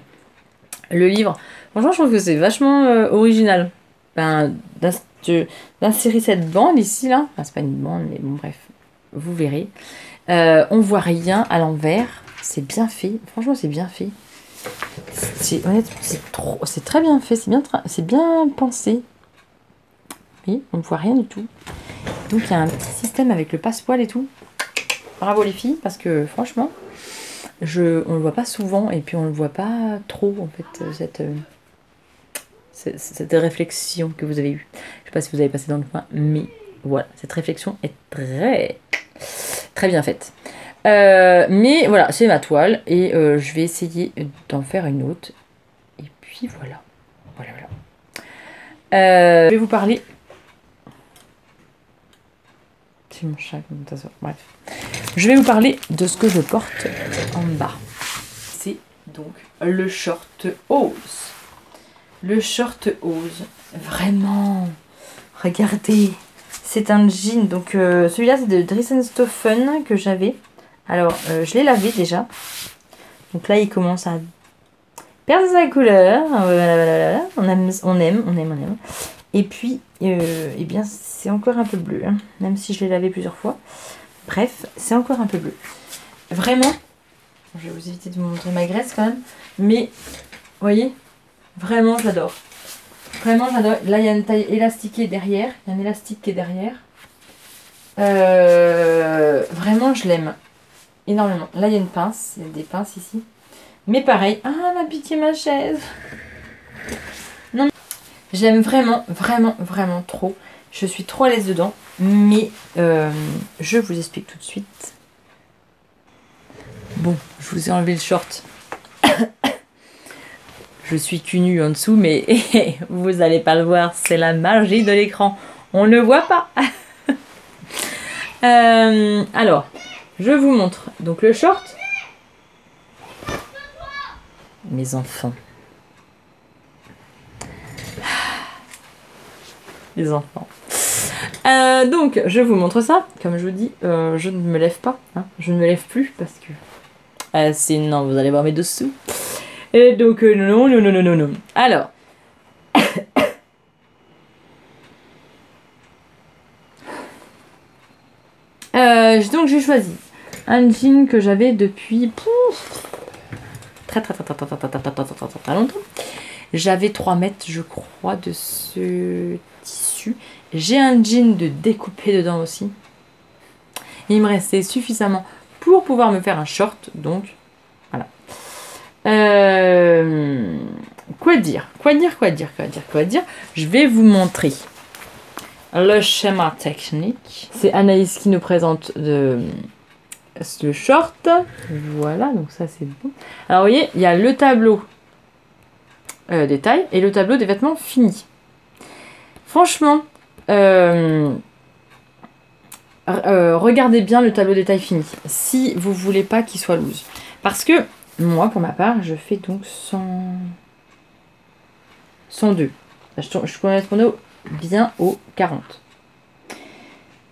le livre, franchement, je trouve que c'est vachement original. D'insérer cette bande ici, là. Enfin, c'est pas une bande, mais bon, bref. Vous verrez. On voit rien à l'envers. C'est bien fait. Franchement, c'est bien fait. Honnêtement, c'est très bien fait. C'est bien pensé. Oui, on ne voit rien du tout. Donc, il y a un petit système avec le passepoil et tout. Bravo les filles, parce que franchement, on le voit pas souvent et puis on le voit pas trop en fait, cette réflexion que vous avez eue. Je sais pas si vous avez passé dans le coin, mais voilà, cette réflexion est très très bien faite. Mais voilà, c'est ma toile et je vais essayer d'en faire une autre. Et puis voilà. Je vais vous parler... C'est mon chat, bref. Je vais vous parler de ce que je porte en bas. C'est donc le short Ose. Le short Ose. Vraiment. Regardez. C'est un jean. Donc celui-là, c'est de Dressenstoffen que j'avais. Alors, je l'ai lavé déjà. Donc là, il commence à perdre sa couleur. Voilà. On aime. Et puis, eh bien, c'est encore un peu bleu. Hein, même si je l'ai lavé plusieurs fois. Bref, c'est encore un peu bleu. Vraiment, je vais vous éviter de vous montrer ma graisse quand même. Mais, vous voyez, vraiment, j'adore. Vraiment, j'adore. Là, il y a une taille élastiquée derrière. Il y a un élastique qui est derrière. Vraiment, je l'aime énormément. Là, il y a une pince. Il y a des pinces ici. Mais pareil. Ah, ma pitié, ma chaise. Non, j'aime vraiment trop. Je suis trop à l'aise dedans. Mais je vous explique tout de suite. Bon, je vous ai enlevé le short. Je suis cul nu en dessous, mais vous n'allez pas le voir. C'est la magie de l'écran. On ne le voit pas. Alors, je vous montre. Donc le short. Mes enfants. Les enfants. Donc, je vous montre ça. Comme je vous dis, je ne me lève pas. Hein. Je ne me lève plus parce que... sinon, vous allez voir mes dessous. Et donc, non, non, non, non, non, non. Alors. Donc, j'ai choisi un jean que j'avais depuis très longtemps. J'avais 3 mètres, je crois, de ce tissu. J'ai un jean de découpé dedans aussi. Il me restait suffisamment pour pouvoir me faire un short, donc voilà. Quoi dire? Je vais vous montrer le schéma technique. C'est Anaïs qui nous présente le short. Voilà, donc ça c'est bon. Alors vous voyez, il y a le tableau des tailles et le tableau des vêtements finis. Franchement, regardez bien le tableau des tailles fini si vous voulez pas qu'il soit loose. Parce que moi, pour ma part, je fais donc 102. Je correspondais bien au 40.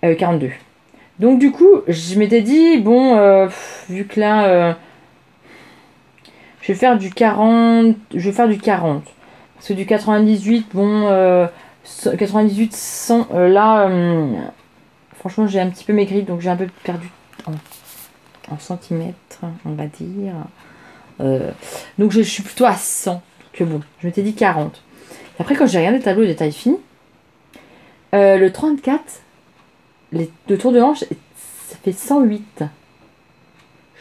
42. Donc du coup, je m'étais dit, bon, vu que là, je vais faire du 40. Parce que du 98, bon, 98, 100, là, franchement, j'ai un petit peu maigri, donc j'ai un peu perdu en centimètres, on va dire. Donc je suis plutôt à 100. Que bon, je m'étais dit 40. Et après, quand j'ai regardé le tableau des tailles fines, le 34, le tour de hanche, ça fait 108.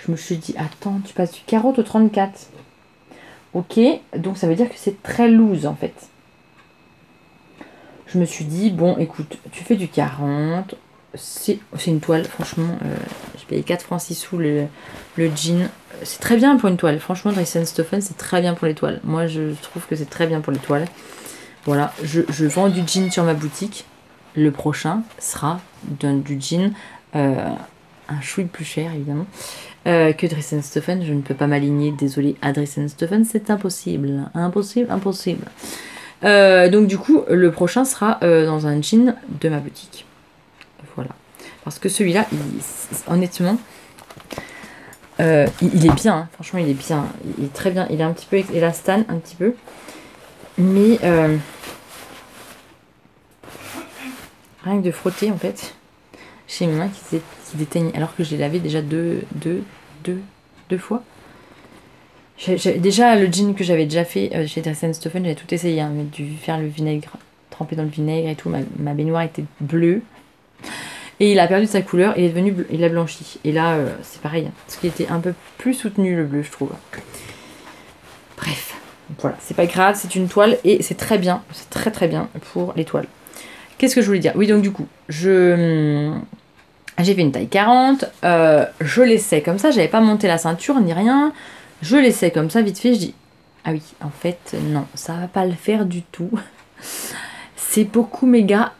Je me suis dit, attends, tu passes du 40 au 34. Ok, donc ça veut dire que c'est très loose en fait. Je me suis dit, bon, écoute, tu fais du 40. C'est une toile, franchement. J'ai payé 4 francs 6 sous le jean. C'est très bien pour une toile. Franchement, Dress & Stephen, c'est très bien pour les toiles. Moi, je trouve que c'est très bien pour les toiles. Voilà, je vends du jean sur ma boutique. Le prochain sera du jean, un chouille plus cher, évidemment, que Dress & Stephen. Je ne peux pas m'aligner, désolé, à Dress & Stephen. C'est impossible. Impossible. Donc, du coup, le prochain sera dans un jean de ma boutique. Voilà. Parce que celui-là, honnêtement, il est bien. Hein. Franchement, il est bien. Il est très bien. Il est un petit peu élastane, un petit peu. Mais rien que de frotter, en fait, j'ai mes mains qui déteignent. Alors que je les lavais déjà deux fois. Déjà, le jean que j'avais déjà fait chez Dress & Stephen, j'avais tout essayé. Hein, dû faire le vinaigre, tremper dans le vinaigre et tout. Ma baignoire était bleue. Et il a perdu sa couleur, il a blanchi. Et là, c'est pareil, hein, parce qu'il était un peu plus soutenu le bleu, je trouve. Bref, voilà, c'est pas grave, c'est une toile et c'est très bien, c'est très très bien pour les toiles. Qu'est-ce que je voulais dire? Oui, donc du coup, j'ai fait une taille 40, je laissais comme ça, j'avais pas monté la ceinture ni rien, je laissais comme ça vite fait, je dis, ah oui, en fait, non, ça va pas le faire du tout. C'est beaucoup méga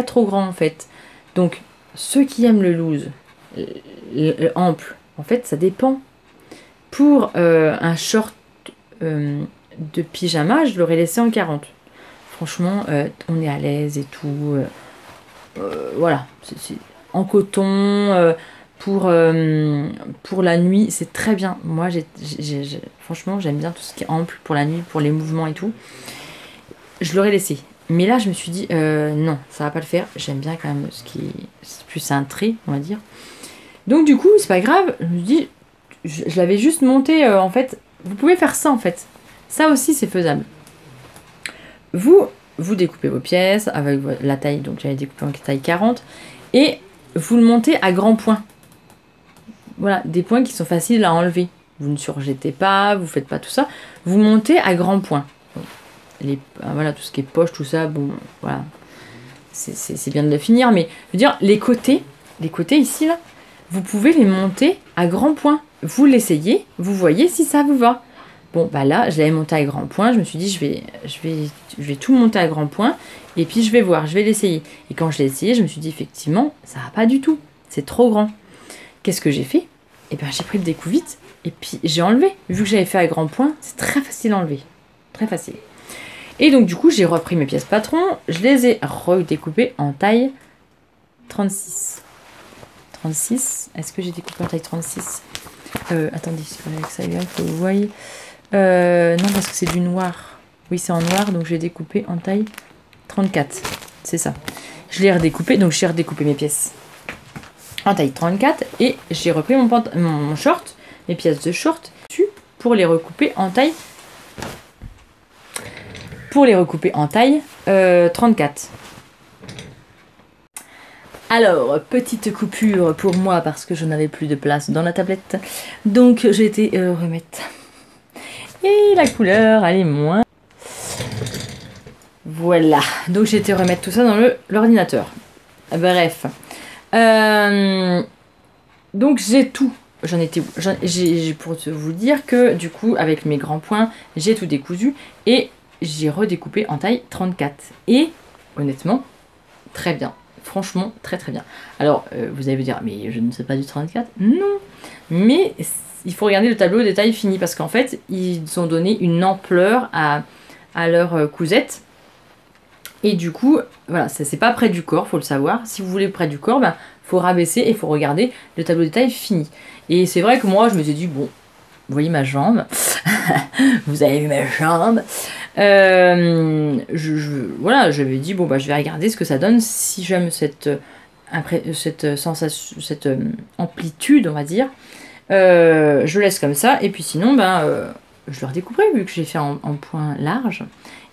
trop grand en fait. Donc, ceux qui aiment le loose, le ample, en fait, ça dépend. Pour un short de pyjama, je l'aurais laissé en 40. Franchement, on est à l'aise et tout. Voilà. C'est en coton, pour la nuit, c'est très bien. Moi, franchement, j'aime bien tout ce qui est ample pour la nuit, pour les mouvements et tout. Je l'aurais laissé. Mais là, je me suis dit, non, ça va pas le faire. J'aime bien quand même ce qui est plus cintré, on va dire. Donc du coup, c'est pas grave. Je me dis, je l'avais juste monté, en fait. Vous pouvez faire ça, en fait. Ça aussi, c'est faisable. Vous découpez vos pièces avec la taille. Donc j'avais découpé en taille 40. Et vous le montez à grands points. Voilà, des points qui sont faciles à enlever. Vous ne surjetez pas, vous faites pas tout ça. Vous montez à grands points. Voilà, tout ce qui est poche, tout ça, bon, voilà, c'est bien de le finir, mais je veux dire, les côtés ici, là, vous pouvez les monter à grands points. Vous l'essayez, vous voyez si ça vous va. Bon, bah là, je l'avais monté à grands points, je me suis dit, je vais tout monter à grands points, et puis je vais voir, je vais l'essayer. Et quand je l'ai essayé, je me suis dit, effectivement, ça va pas du tout, c'est trop grand. Qu'est-ce que j'ai fait? Eh bien, j'ai pris le découvite, et puis j'ai enlevé. Vu que j'avais fait à grands points, c'est très facile à enlever. Très facile. Et donc du coup, j'ai repris mes pièces patron, je les ai redécoupées en taille 36. 36, est-ce que j'ai découpé en taille 36 attendez, c'est pas avec ça, il faut que vous voyez. Non, parce que c'est du noir. Oui, c'est en noir, donc j'ai découpé en taille 34. C'est ça. Je l'ai redécoupé, donc j'ai redécoupé mes pièces en taille 34 et j'ai repris mon short, mes pièces de short pour les recouper en taille 34. Alors, petite coupure pour moi parce que je n'avais plus de place dans la tablette. Donc j'ai été remettre. Et la couleur, elle est moins. Voilà. Donc j'ai été remettre tout ça dans l'ordinateur. Bref. Donc j'ai tout. J'en étais où? J'ai pour vous dire que du coup, avec mes grands points, j'ai tout décousu et j'ai redécoupé en taille 34. Et honnêtement, très bien. Franchement, très très bien. Alors, vous allez vous dire, mais je ne sais pas du 34. Non. Mais il faut regarder le tableau des tailles finies parce qu'en fait, ils ont donné une ampleur à leur cousette. Et du coup, voilà, ça c'est pas près du corps, faut le savoir. Si vous voulez près du corps, ben, faut rabaisser et faut regarder le tableau des tailles fini. Et c'est vrai que moi, je me suis dit, bon, vous voyez ma jambe, vous avez vu ma jambe. Voilà, j'avais dit, bon, bah, je vais regarder ce que ça donne si j'aime cette sensation, cette amplitude, on va dire. Je laisse comme ça, et puis sinon, ben, je le redécouperai vu que j'ai fait en point large.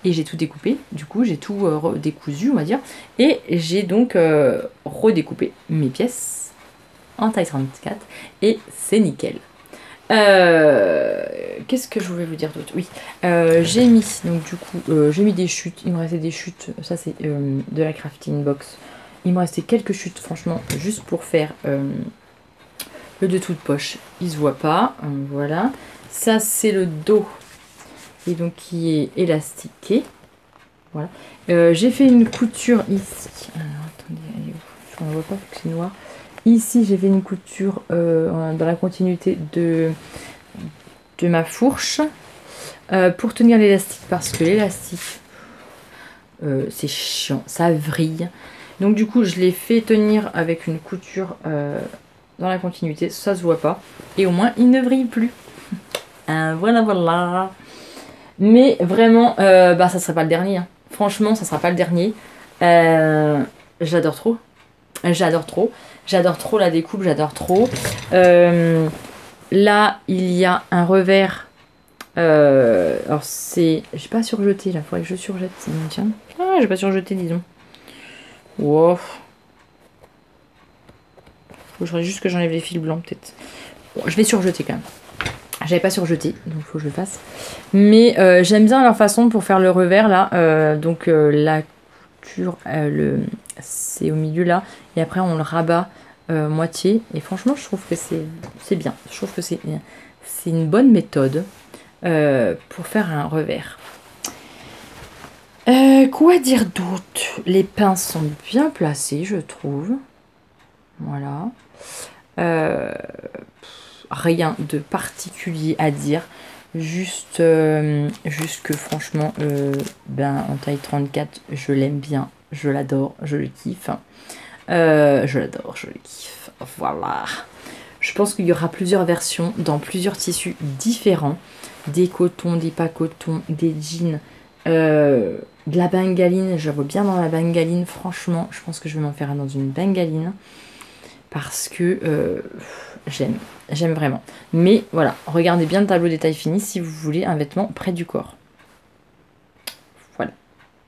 Et j'ai tout découpé, du coup j'ai tout décousu on va dire. Et j'ai donc redécoupé mes pièces en taille 34 et c'est nickel. Qu'est-ce que je voulais vous dire d'autre? Oui, j'ai mis donc du coup j'ai mis des chutes, il me restait des chutes, ça c'est de la crafting box. Il me restait quelques chutes franchement juste pour faire le dessous de poche, il se voit pas, voilà. Ça c'est le dos. Et donc qui est élastiqué. Voilà. J'ai fait une couture ici. Alors attendez, elle est où? Je ne vois pas vu que c'est noir. Ici j'ai fait une couture dans la continuité de ma fourche pour tenir l'élastique parce que l'élastique c'est chiant, ça vrille. Donc du coup je l'ai fait tenir avec une couture dans la continuité, ça se voit pas. Et au moins il ne vrille plus. Voilà voilà. Mais vraiment, bah ça serait pas le dernier. Hein. Franchement, ça sera pas le dernier. J'adore trop. J'adore trop. J'adore trop la découpe, j'adore trop. Là, il y a un revers. Alors c'est... J'ai pas surjeté là, faudrait que je surjette. Tiens. Ah, j'ai pas surjeté, disons. Wow. Faudrait juste que j'enlève les fils blancs peut-être. Bon, je vais surjeter quand même. J'avais pas surjeté, donc il faut que je le fasse. Mais j'aime bien leur façon pour faire le revers là. Donc la couture, c'est au milieu là. Et après on le rabat moitié. Et franchement je trouve que c'est bien. Je trouve que c'est une bonne méthode pour faire un revers. Quoi dire d'autre? Les pinces sont bien placées je trouve. Voilà. Rien de particulier à dire, juste que franchement ben en taille 34 je l'aime bien, je l'adore, je le kiffe, je l'adore, je le kiffe, voilà. Je pense qu'il y aura plusieurs versions dans plusieurs tissus différents, des cotons, des pas cotons, des jeans, de la bengaline, je la vois bien dans la bengaline, franchement je pense que je vais m'en faire un dans une bengaline parce que j'aime vraiment. Mais voilà, regardez bien le tableau des tailles finies si vous voulez un vêtement près du corps. Voilà,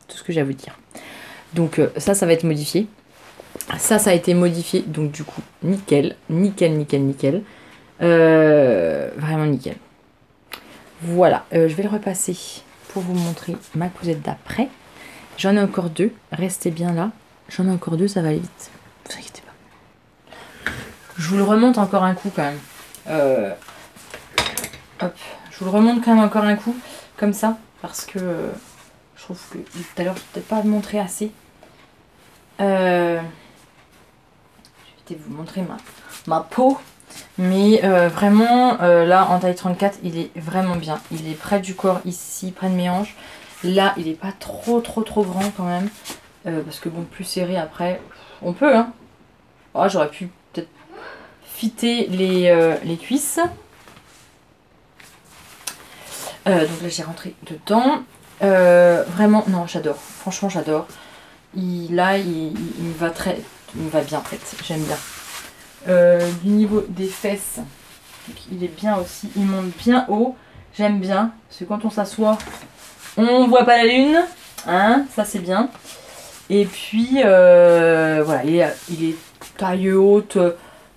tout ce que j'ai à vous dire. Donc ça va être modifié. Ça a été modifié, donc du coup, nickel, nickel, nickel, nickel. Vraiment nickel. Voilà, je vais le repasser pour vous montrer ma cousette d'après. J'en ai encore deux, restez bien là. J'en ai encore deux, ça va aller vite. Ne vous inquiétez pas. Je vous le remonte encore un coup quand même. Hop, je vous le remonte quand même encore un coup, comme ça, parce que je trouve que tout à l'heure, je vais peut-être pas le montrer assez. Je vais peut-être vous montrer ma peau. Mais vraiment, là, en taille 34, il est vraiment bien. Il est près du corps, ici, près de mes hanches. Là, il est pas trop grand quand même. Parce que bon, plus serré après, on peut, hein. Oh, j'aurais pu peut-être fitter les cuisses. Donc là j'ai rentré dedans. Vraiment, non, j'adore. Franchement, j'adore. Il me va bien en fait. J'aime bien. Du niveau des fesses, donc, il est bien aussi. Il monte bien haut. J'aime bien. Parce que quand on s'assoit, on voit pas la lune. Hein, ça c'est bien. Et puis, voilà, il est taille haute.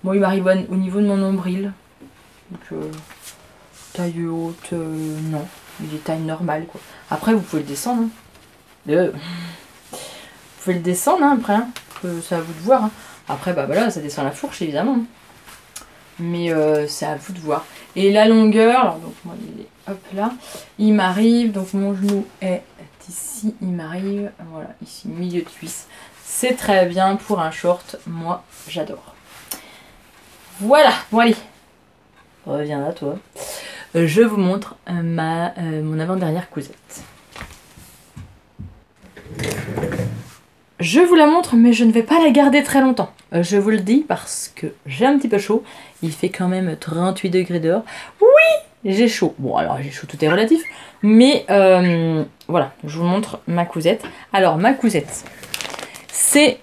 Moi, il m'arrive au niveau de mon nombril. Donc, taille haute, non. Il est taille normale, quoi. Après, vous pouvez le descendre. Hein. Vous pouvez le descendre, hein, après. Hein. C'est à vous de voir. Hein. Après, bah voilà, ça descend la fourche, évidemment. Hein. Mais c'est à vous de voir. Et la longueur, alors, donc, moi, il est hop là. Il m'arrive, donc mon genou est ici. Il m'arrive, voilà, ici, milieu de cuisse. C'est très bien pour un short. Moi, j'adore. Voilà, bon, allez. Reviens là, toi. Je vous montre mon avant-dernière cousette. Je vous la montre, mais je ne vais pas la garder très longtemps. Je vous le dis parce que j'ai un petit peu chaud. Il fait quand même 38 degrés dehors. Oui, j'ai chaud. Bon, alors j'ai chaud, tout est relatif. Mais voilà, je vous montre ma cousette. Alors, ma cousette, c'est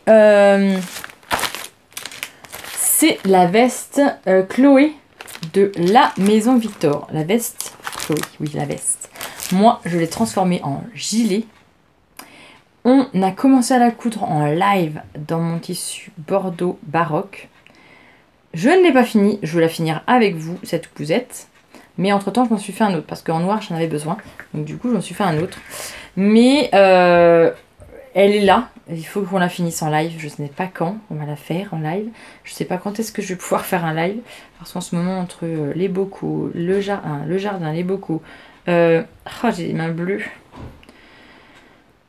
la veste Chloé de la Maison Victor. La veste Chloé, oui, la veste. Moi, je l'ai transformée en gilet. On a commencé à la coudre en live dans mon tissu Bordeaux baroque. Je ne l'ai pas fini, je vais la finir avec vous, cette cousette. Mais entre temps, je m'en suis fait un autre, parce qu'en noir, j'en avais besoin. Donc du coup, je m'en suis fait un autre. Mais elle est là, il faut qu'on la finisse en live. Je ne sais pas quand on va la faire en live. Je ne sais pas quand est-ce que je vais pouvoir faire un live. Parce qu'en ce moment, entre les bocaux, le jardin, les bocaux... j'ai les mains bleues.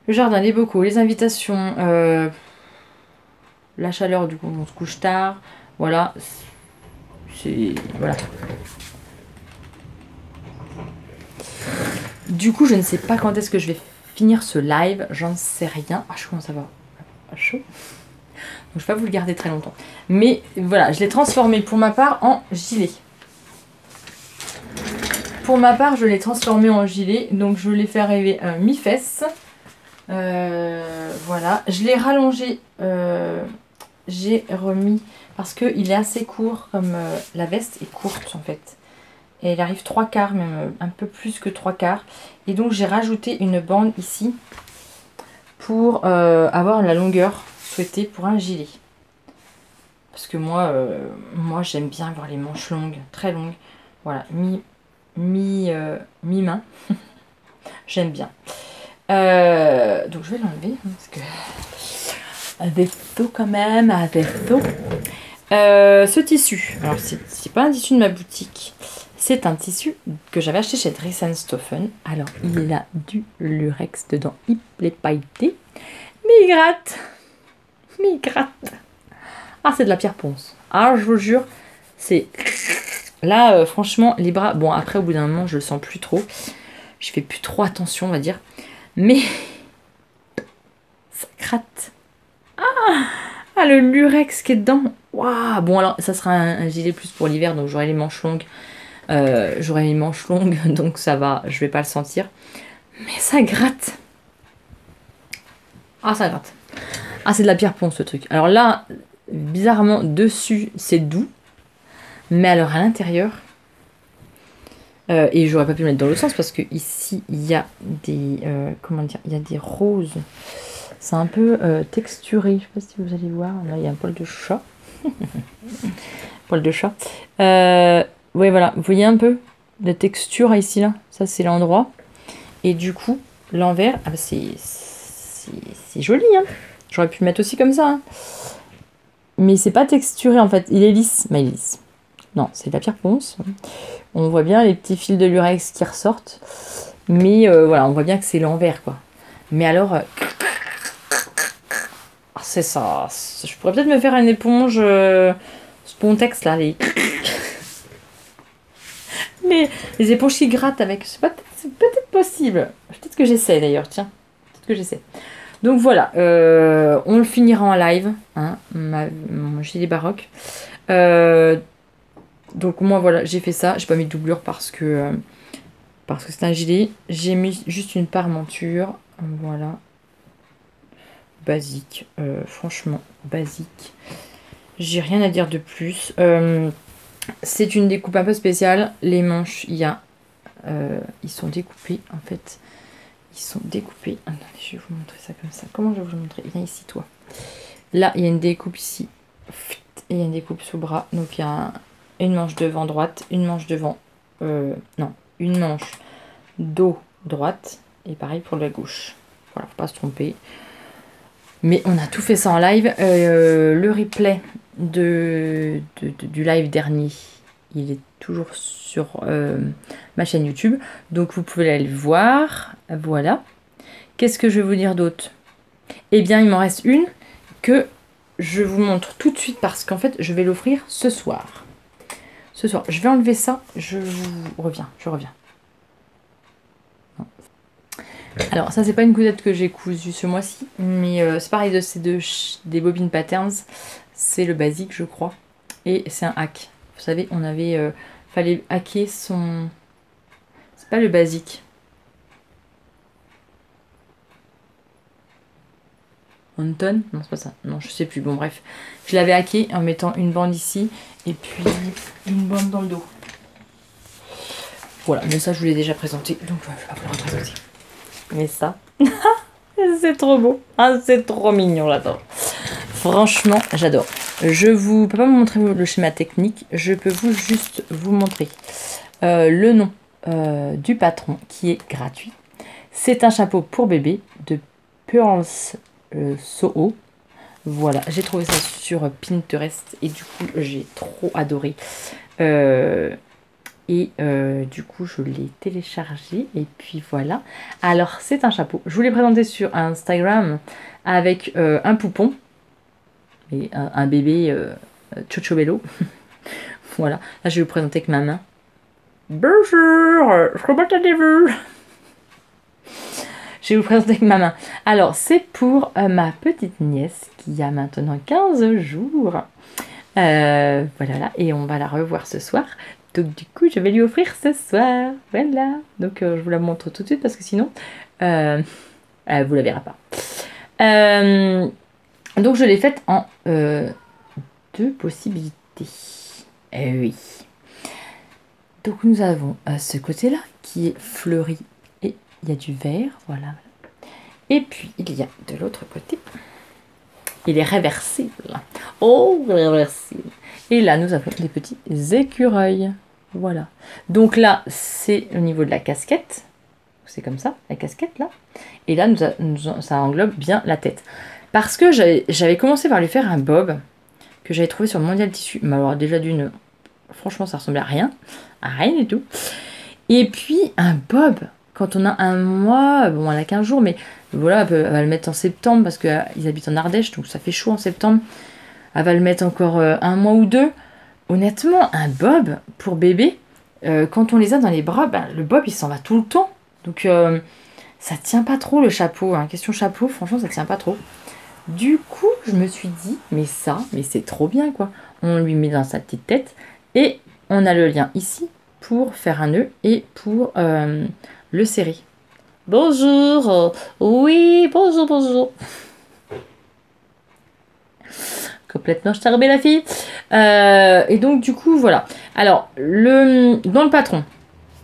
Le jardin, les bocaux, les invitations, la chaleur, du coup, on se couche tard. Voilà. Voilà. Du coup, je ne sais pas quand est-ce que je vais finir ce live. J'en sais rien. Ah, je commence à avoir chaud. Donc, je ne vais pas vous le garder très longtemps. Mais voilà, je l'ai transformé pour ma part en gilet. Pour ma part, je l'ai transformé en gilet. Donc, je l'ai fait arriver mi-fesse. Voilà, je l'ai rallongé, j'ai remis parce qu'il est assez court, comme la veste est courte en fait. Et elle arrive 3/4, même un peu plus que 3/4. Et donc j'ai rajouté une bande ici pour avoir la longueur souhaitée pour un gilet. Parce que moi j'aime bien avoir les manches longues, très longues. Voilà, mi-main. J'aime bien. Donc je vais l'enlever parce que vaisseau quand même, un vaisseau. Ce tissu, alors c'est pas un tissu de ma boutique, c'est un tissu que j'avais acheté chez Dress & Stoffen. Alors il a du lurex dedans, il est pailleté, mais il gratte. Ah, c'est de la pierre ponce. Ah, je vous jure, c'est là franchement les bras. Bon, après au bout d'un moment je le sens plus trop, je fais plus trop attention, on va dire. Mais ça gratte. Ah, le lurex qui est dedans. Waouh. Bon, alors ça sera un gilet plus pour l'hiver, donc j'aurai les manches longues. Donc ça va, je vais pas le sentir. Mais ça gratte. Ah, ça gratte. Ah, c'est de la pierre ponce ce truc. Alors là, bizarrement, dessus c'est doux. Mais alors à l'intérieur... et j'aurais pas pu le mettre dans l'autre sens parce que ici il y a des comment dire, il y a des roses. C'est un peu texturé. Je sais pas si vous allez voir. Là il y a un poil de chat. Poil de chat. Ouais, voilà. Vous voyez un peu la texture ici là. Ça c'est l'endroit. Et du coup l'envers, ah bah, c'est joli. Hein. J'aurais pu le mettre aussi comme ça. Hein. Mais c'est pas texturé en fait. Il est lisse. Mais il est lisse. Non, c'est de la pierre ponce. On voit bien les petits fils de lurex qui ressortent. Mais voilà, on voit bien que c'est l'envers, quoi. Mais alors... c'est ça. Je pourrais peut-être me faire une éponge Spontex, là. Les éponges qui grattent avec. C'est peut-être possible. Peut-être que j'essaie, d'ailleurs. Tiens. Peut-être que j'essaie. Donc voilà. On le finira en live. Hein, mon gilet baroque. Donc moi voilà, j'ai fait ça, j'ai pas mis de doublure parce que parce que c'est un gilet. J'ai mis juste une parmenture. Voilà. Basique. Franchement, basique. J'ai rien à dire de plus. C'est une découpe un peu spéciale. Les manches, il y a... ils sont découpés, en fait. Ils sont découpés. Attendez, je vais vous montrer ça comme ça. Comment je vais vous le montrer? Viens ici, toi. Là, il y a une découpe ici. Et il y a une découpe sous bras. Donc, il y a une manche devant droite, une manche devant... non, une manche dos droite. Et pareil pour la gauche. Voilà, faut pas se tromper. Mais on a tout fait ça en live. Le replay du live dernier, il est toujours sur ma chaîne YouTube. Donc, vous pouvez aller le voir. Voilà. Qu'est-ce que je vais vous dire d'autre? Eh bien, il m'en reste une que je vous montre tout de suite parce qu'en fait, je vais l'offrir ce soir. Ce soir. Je vais enlever ça. Je reviens. Non. Alors, ça, c'est pas une cousette que j'ai cousue ce mois-ci. Mais c'est pareil, c'est des bobines patterns. C'est le basique, je crois. Et c'est un hack. Vous savez, on avait... fallait hacker son... C'est pas le basique. Anton? Non, c'est pas ça. Non, je sais plus. Bon, bref. Je l'avais hacké en mettant une bande ici et puis une bande dans le dos. Voilà, mais ça, je vous l'ai déjà présenté. Donc, je vais pas vous le représenter. Mais ça, c'est trop beau. Ah, c'est trop mignon, j'adore. Franchement, j'adore. Je ne peux pas vous montrer le schéma technique. Je peux juste vous montrer le nom du patron qui est gratuit. C'est un chapeau pour bébé de Pearls Soho. Voilà, j'ai trouvé ça sur Pinterest et du coup j'ai trop adoré. Du coup je l'ai téléchargé et puis voilà. Alors c'est un chapeau. Je vous l'ai présenté sur Instagram avec un poupon et un bébé Chocobello. Voilà, là je vais vous présenter avec ma main. Bonjour, comment allez-vous? Je vais vous présenter avec ma main. Alors, c'est pour ma petite nièce qui a maintenant 15 jours. Voilà, et on va la revoir ce soir. Donc, du coup, je vais lui offrir ce soir. Voilà. Donc, je vous la montre tout de suite parce que sinon, vous la verrez pas. Donc, je l'ai faite en 2 possibilités. Oui. Donc, nous avons ce côté-là qui est fleuri. Il y a du vert, voilà. Et puis, il y a de l'autre côté. Il est réversible. Oh, réversible. Et là, nous avons des petits écureuils. Voilà. Donc là, c'est au niveau de la casquette. C'est comme ça, la casquette, là. Et là, ça englobe bien la tête. Parce que j'avais commencé par lui faire un bob que j'avais trouvé sur Mondial Tissu. Mais alors, déjà d'une... Franchement, ça ressemblait à rien. À rien du tout. Et puis, un bob... Quand on a un mois, bon, elle a 15 jours, mais voilà, elle va le mettre en septembre parce qu'ils habitent en Ardèche, donc ça fait chaud en septembre. Elle va le mettre encore un mois ou 2. Honnêtement, un bob pour bébé, quand on les a dans les bras, le bob il s'en va tout le temps. Donc ça tient pas trop le chapeau. Hein. Question chapeau, franchement, ça tient pas trop. Du coup, je me suis dit, mais c'est trop bien quoi. On lui met dans sa petite tête et on a le lien ici pour faire un nœud et pour... le serrer. Bonjour. Oui, bonjour. Complètement charmée la fille. Et donc du coup, voilà. Alors, dans le patron,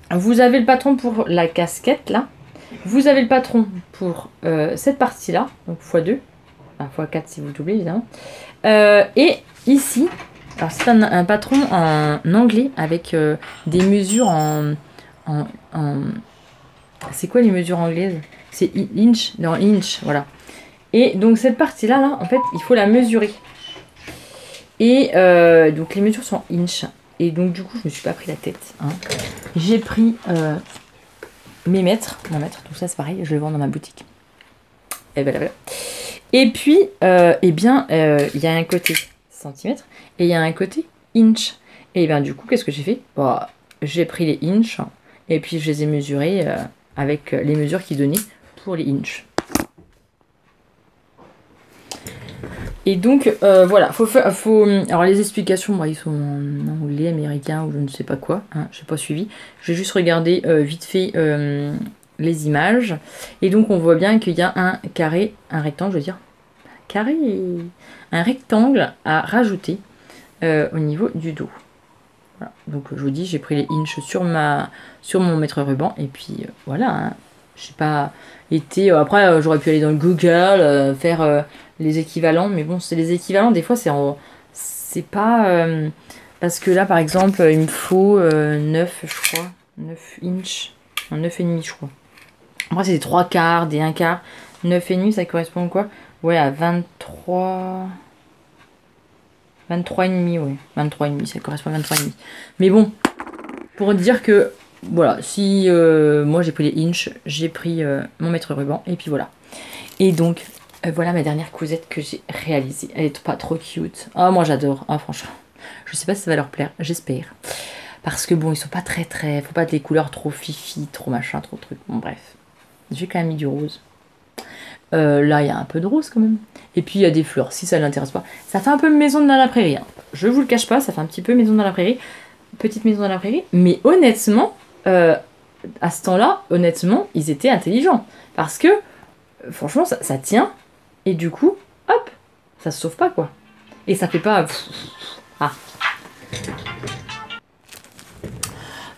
vous avez le patron pour la casquette, là. Vous avez le patron pour cette partie-là, donc x2. Enfin, x4 si vous doublez, évidemment. Et ici, alors c'est un patron en anglais avec des mesures en c'est quoi les mesures anglaises? C'est inch, non inch, voilà. Et donc cette partie-là, là, en fait, il faut la mesurer. Et donc les mesures sont inch. Et donc du coup, je me suis pas pris la tête. Hein. J'ai pris mes mètres, mon mètre, tout ça c'est pareil, je le vends dans ma boutique. Et voilà, voilà. Et puis, eh bien, il y a un côté centimètre et il y a un côté inch. Et bien du coup, qu'est-ce que j'ai fait? Bon, j'ai pris les inch et puis je les ai mesurés avec les mesures qu'ils donnaient pour les inch. Et donc, voilà, alors les explications, ils sont en anglais, américain ou je ne sais pas quoi, hein, je n'ai pas suivi. J'ai juste regardé vite fait les images. Et donc, on voit bien qu'il y a un carré, un rectangle, je veux dire, carré, un rectangle à rajouter au niveau du dos. Voilà. Donc, je vous dis, j'ai pris les inches sur mon mètre ruban. Et puis, voilà, hein. Je n'ai pas été... après, j'aurais pu aller dans le Google, faire les équivalents. Mais bon, c'est les équivalents. Des fois, c'est pas... parce que là, par exemple, il me faut 9, je crois. 9 inches. Non, 9,5, je crois. Après, c'est des 3 quarts, des 1 quart. 9,5, ça correspond à quoi? Ouais, à 23... 23,5, ouais. 23,5, ça correspond à 23,5. Mais bon, pour dire que... Voilà, si moi j'ai pris les inches, j'ai pris mon mètre ruban, et puis voilà. Et donc, voilà ma dernière cousette que j'ai réalisée. Elle est pas trop cute. Ah, moi j'adore, ah, franchement. Je sais pas si ça va leur plaire, j'espère. Parce que bon, ils sont pas très... Faut pas des couleurs trop fifi, trop machin, trop truc. Bon, bref. J'ai quand même mis du rose. Là, il y a un peu de rose quand même. Et puis il y a des fleurs, si ça ne l'intéresse pas. Ça fait un peu maison dans la prairie. Hein. Je vous le cache pas, ça fait un petit peu maison dans la prairie. Petite maison dans la prairie. Mais honnêtement... à ce temps-là, honnêtement, ils étaient intelligents. Parce que, franchement, ça tient. Et du coup, hop, ça se sauve pas, quoi. Et ça fait pas... Ah.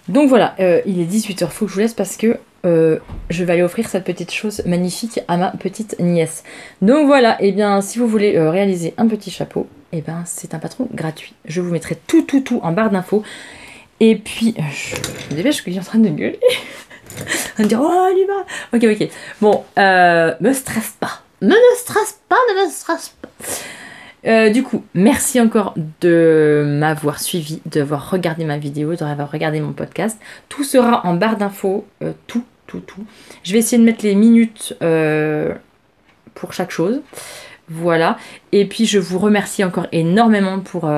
Donc voilà, il est 18h, faut que je vous laisse parce que je vais aller offrir cette petite chose magnifique à ma petite nièce. Donc voilà, et bien, si vous voulez réaliser un petit chapeau, et ben c'est un patron gratuit. Je vous mettrai tout en barre d'infos. Et puis, je me dépêche qu'il est en train de gueuler. On va dire, oh, elle y va. Ok. Bon, me stresse pas. Ne me stresse pas. Du coup, merci encore de m'avoir suivi, d'avoir regardé ma vidéo, d'avoir regardé mon podcast. Tout sera en barre d'infos. Tout. Je vais essayer de mettre les minutes pour chaque chose. Voilà. Et puis, je vous remercie encore énormément pour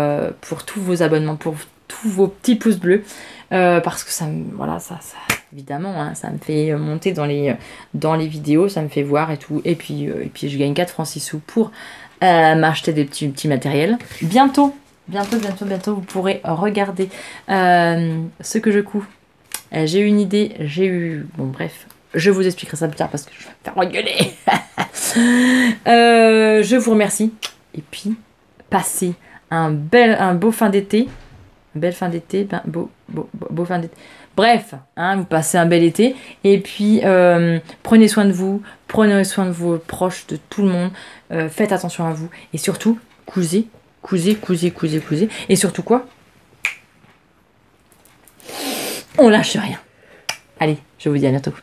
tous vos abonnements, pour tous vos petits pouces bleus parce que ça évidemment hein, ça me fait monter dans les vidéos, ça me fait voir et tout et puis je gagne 4 francs 6 sous pour m'acheter des petits matériels. Bientôt vous pourrez regarder ce que je couds. J'ai eu une idée, bon bref, je vous expliquerai ça plus tard parce que je vais me faire engueuler. Je vous remercie et puis passez un beau fin d'été. Belle fin d'été, beau fin d'été. Bref, hein, vous passez un bel été. Et puis, prenez soin de vous, prenez soin de vos proches, de tout le monde. Faites attention à vous. Et surtout, cousez. Et surtout quoi? On lâche rien. Allez, je vous dis à bientôt.